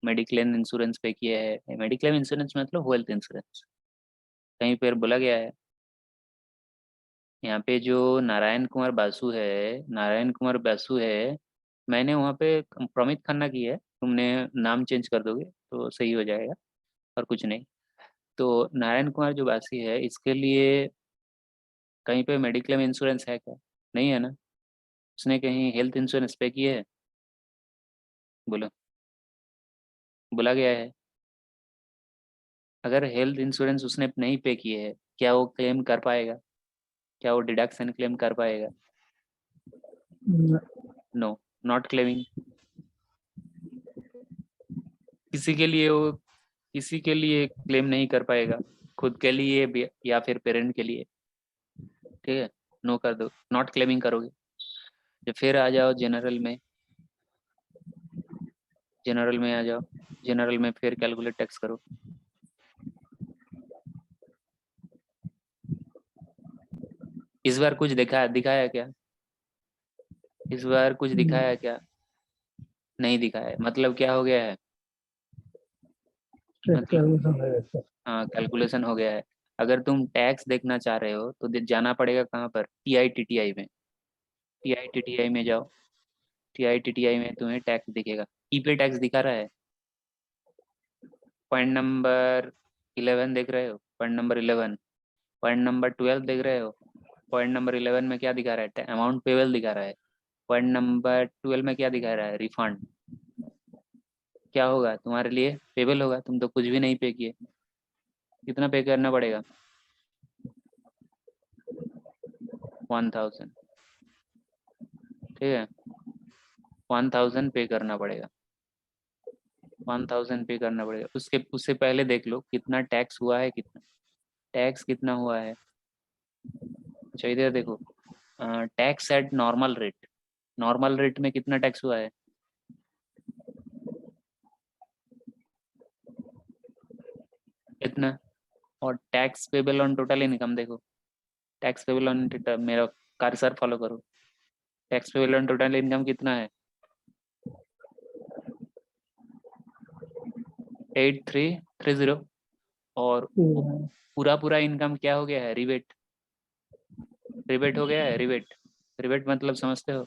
[SPEAKER 1] मेडिक्लेम इंश्योरेंस पे किया है, मेडिक्लेम इंश्योरेंस मतलब हेल्थ इंश्योरेंस, कहीं पर बोला गया है। यहाँ पे जो नारायण कुमार बासु है, नारायण कुमार बासु है, मैंने वहाँ पे प्रमित खन्ना की है, तुमने नाम चेंज कर दोगे तो सही हो जाएगा, और कुछ नहीं। तो नारायण कुमार जो बासी है इसके लिए कहीं पे मेडिक्लेम इंश्योरेंस है क्या, नहीं है ना। उसने कहीं हेल्थ इंश्योरेंस पे किए है, बोलो, बोला गया है। अगर हेल्थ इंश्योरेंस उसने नहीं पे किए है, क्या वो क्लेम कर पाएगा, क्या वो डिडक्शन क्लेम कर पाएगा, नो। Not claiming. किसी के लिए वो किसी के लिए क्लेम नहीं कर पाएगा, खुद के लिए या फिर पेरेंट के लिए। ठीक है, नो कर दो, नॉट क्लेमिंग करोगे। तो फिर आ जाओ जनरल में, जनरल में आ जाओ, जनरल में फिर कैलकुलेट टैक्स करो। इस बार कुछ दिखाया क्या? इस बार कुछ दिखाया क्या? नहीं दिखाया, मतलब क्या हो गया है? मतलब हाँ, कैलकुलेशन हो गया है। अगर तुम टैक्स देखना चाह रहे हो तो जाना पड़ेगा कहाँ पर? TITTI में। TITTI में जाओ, TITTI में तुम्हें टैक्स दिखेगा। ई पे टैक्स दिखा रहा है। पॉइंट नंबर 11 देख रहे हो? पॉइंट नंबर 11, पॉइंट नंबर 12 देख रहे हो? पॉइंट नंबर 11 में क्या दिखा रहा है? अमाउंट पेबल दिखा रहा है। पॉइंट नंबर 12 में क्या दिखा रहा है? रिफंड। क्या होगा तुम्हारे लिए? पेबल होगा, तुम तो कुछ भी नहीं पे किए। कितना पे करना पड़ेगा? 1000। ठीक है, 1000 पे करना पड़ेगा, 1000 पे करना पड़ेगा। उससे पहले देख लो कितना टैक्स हुआ है, कितना टैक्स कितना हुआ है। अच्छा इधर देखो, tax at normal rate, normal rate में कितना टैक्स हुआ है? कितना? और tax payable on total income देखो, टैक्स पेबल ऑन, मेरा कर्सर फॉलो करो, tax payable on total income कितना है? 8330। और पूरा पूरा इनकम क्या हो गया है? रिबेट, रिबेट हो गया है। रिबेट, रिबेट मतलब समझते हो?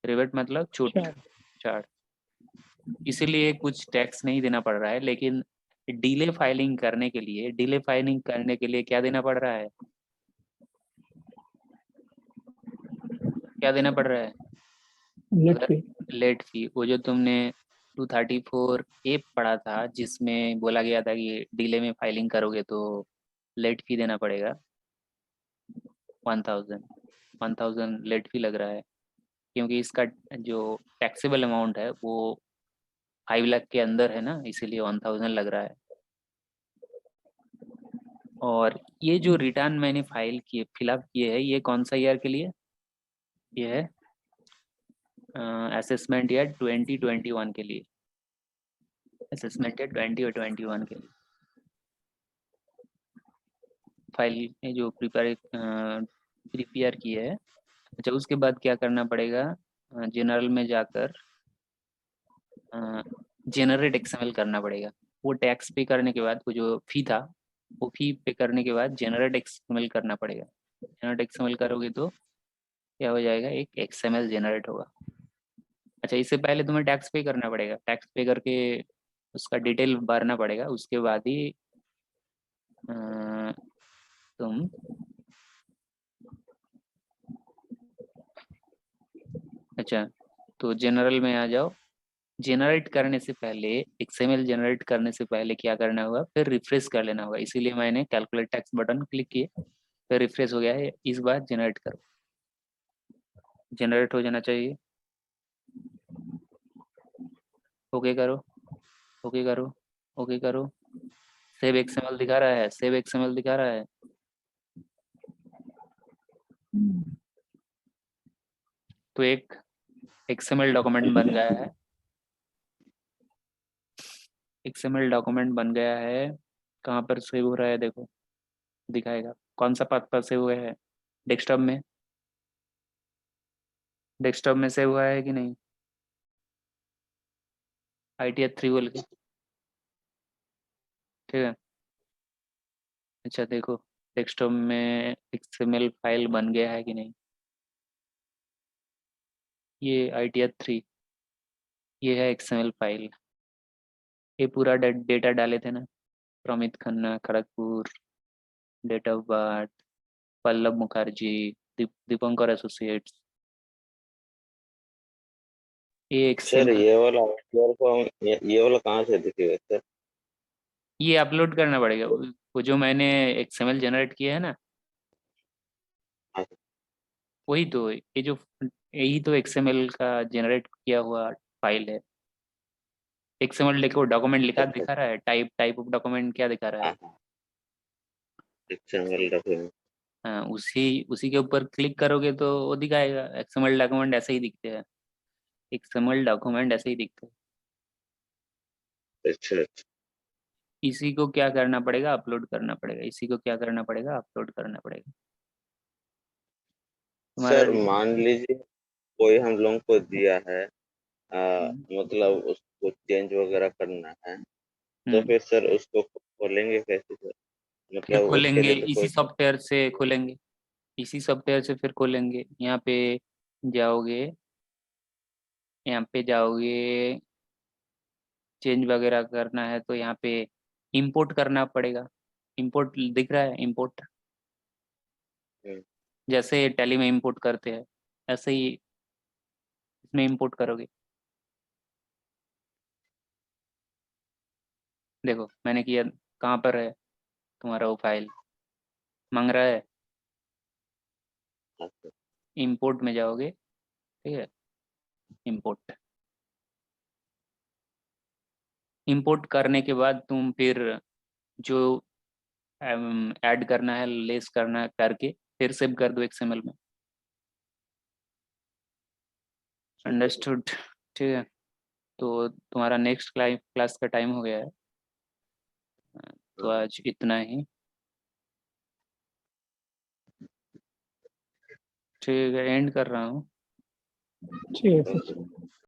[SPEAKER 1] रिबेट मतलब छूट, छाड़। इसीलिए कुछ टैक्स नहीं देना पड़ रहा है, लेकिन डिले फाइलिंग करने के लिए, डिले फाइलिंग करने के लिए क्या देना पड़ रहा है? क्या देना पड़ रहा है? Late fee. वो जो तुमने 234A पढ़ा था, जिसमें बोला गया था कि डिले में फाइलिंग करोगे तो लेट फी देना पड़ेगा 1000 लेट फी लग रहा है, क्योंकि इसका जो टैक्सेबल अमाउंट है वो 5 लाख के अंदर है ना, इसीलिए 1000 लग रहा है। और ये जो रिटर्न मैंने फाइल किए, फिलअप किए है, ये कौन सा ईयर के लिए? ये है असेसमेंट ईयर 2021 के लिए, असेसमेंट ईयर 2021 के लिए फाइल में जो प्रिपेयर किए है। अच्छा उसके बाद क्या करना पड़ेगा? जनरल में जाकर जनरेट XML करना पड़ेगा। वो टैक्स पे करने के बाद, वो जो फी था, वो फी पे करने के बाद जनरेट XML करना पड़ेगा। जनरेट XML करोगे तो क्या हो जाएगा? एक XML जनरेट होगा। अच्छा इससे पहले तुम्हें टैक्स पे करना पड़ेगा, टैक्स पे करके उसका डिटेल भरना पड़ेगा, उसके बाद ही तुम अच्छा तो जनरल में आ जाओ। जनरेट करने से पहले, XML जनरेट करने से पहले क्या करना होगा? फिर रिफ्रेश कर लेना होगा, इसीलिए मैंने कैलकुलेट टैक्स बटन क्लिक किए, फिर रिफ्रेश हो गया है। इस बार जनरेट करो, जनरेट हो जाना चाहिए। ओके करो, ओके करो, ओके करो। सेव XML दिखा रहा है, सेव XML दिखा रहा है। तो एक XML डॉक्यूमेंट बन गया है, XML डॉक्यूमेंट बन गया है। कहाँ पर सेव हो रहा है देखो, दिखाएगा कौन सा पाथ पर सेव हुआ है। डेस्कटॉप में, डेस्कटॉप में सेव हुआ है कि नहीं? ITF3 बोल के, ठीक है। अच्छा देखो डेस्कटॉप में XML फाइल बन गया है कि नहीं। ये ITF3, ये है XML फाइल। ये पूरा डेटा डाले थे ना, Pramit Khanna Kharagpur, date of birth, Pallav Mukherjee, Dipankar associates. ये
[SPEAKER 6] सर
[SPEAKER 1] XML,
[SPEAKER 6] ये वाला आर्टिकल को ये वाला कहाँ से दिखेगा सर?
[SPEAKER 1] ये अपलोड करना पड़ेगा। वो जो मैंने XML जनरेट किया है ना,
[SPEAKER 6] हाँ,
[SPEAKER 1] वही तो ये जो यही तो XML का जनरेट किया हुआ फाइल है। XML देखो डॉक्यूमेंट लिखा
[SPEAKER 6] अच्छा
[SPEAKER 1] दिखा रहा है, टाइप ऑफ डॉक्यूमेंट क्या दिखा रहा है?
[SPEAKER 6] हाँ XML डॉक्यूमेंट।
[SPEAKER 1] हाँ, उसी उसी के ऊपर क्लिक करोगे तो वो दिखाएगा। XML डॉक्यूमेंट ऐसे ही दिखते हैं, XML डॉक्यूमेंट ऐसे ही दिखते हैं।
[SPEAKER 6] अच्छा अच्छा।
[SPEAKER 1] इसी को क्या करना पड़ेगा, अपलोड करना पड़ेगा। इसी को क्या करना पड़ेगा, अपलोड करना पड़ेगा। तुम्हारा
[SPEAKER 6] सर मान लीजिए कोई हम लोगों को दिया है मतलब उसको चेंज वगैरह करना है, तो फिर सर उसको खोलेंगे कैसे सर?
[SPEAKER 1] फिर
[SPEAKER 6] मतलब उसके
[SPEAKER 1] खोलेंगे
[SPEAKER 6] लिए तो
[SPEAKER 1] इसी
[SPEAKER 6] कोई
[SPEAKER 1] सॉफ्टवेयर से खोलेंगे, इसी सॉफ्टवेयर से फिर खोलेंगे। यहाँ पे जाओगे, यहाँ पे जाओगे, चेंज वगैरह करना है तो यहाँ पे इंपोर्ट करना पड़ेगा। इंपोर्ट दिख रहा है, इंपोर्ट
[SPEAKER 6] हम्म,
[SPEAKER 1] जैसे टैली में इंपोर्ट करते हैं ऐसे ही इसमें इंपोर्ट करोगे। देखो मैंने किया, कहाँ पर है तुम्हारा वो फाइल, मांग रहा है।
[SPEAKER 6] अच्छा,
[SPEAKER 1] इंपोर्ट में जाओगे, ठीक है, इंपोर्ट। इंपोर्ट करने के बाद तुम फिर जो ऐड करना है, लेस करना है करके फिर सेव कर दो XML में। अंडरस्टूड, ठीक है। तो तुम्हारा नेक्स्ट क्लास का टाइम हो गया है, तो
[SPEAKER 6] हाँ।
[SPEAKER 1] आज इतना ही। ठीक है, एंड कर रहा हूँ।
[SPEAKER 5] ठीक है
[SPEAKER 6] ओके।
[SPEAKER 5] सर।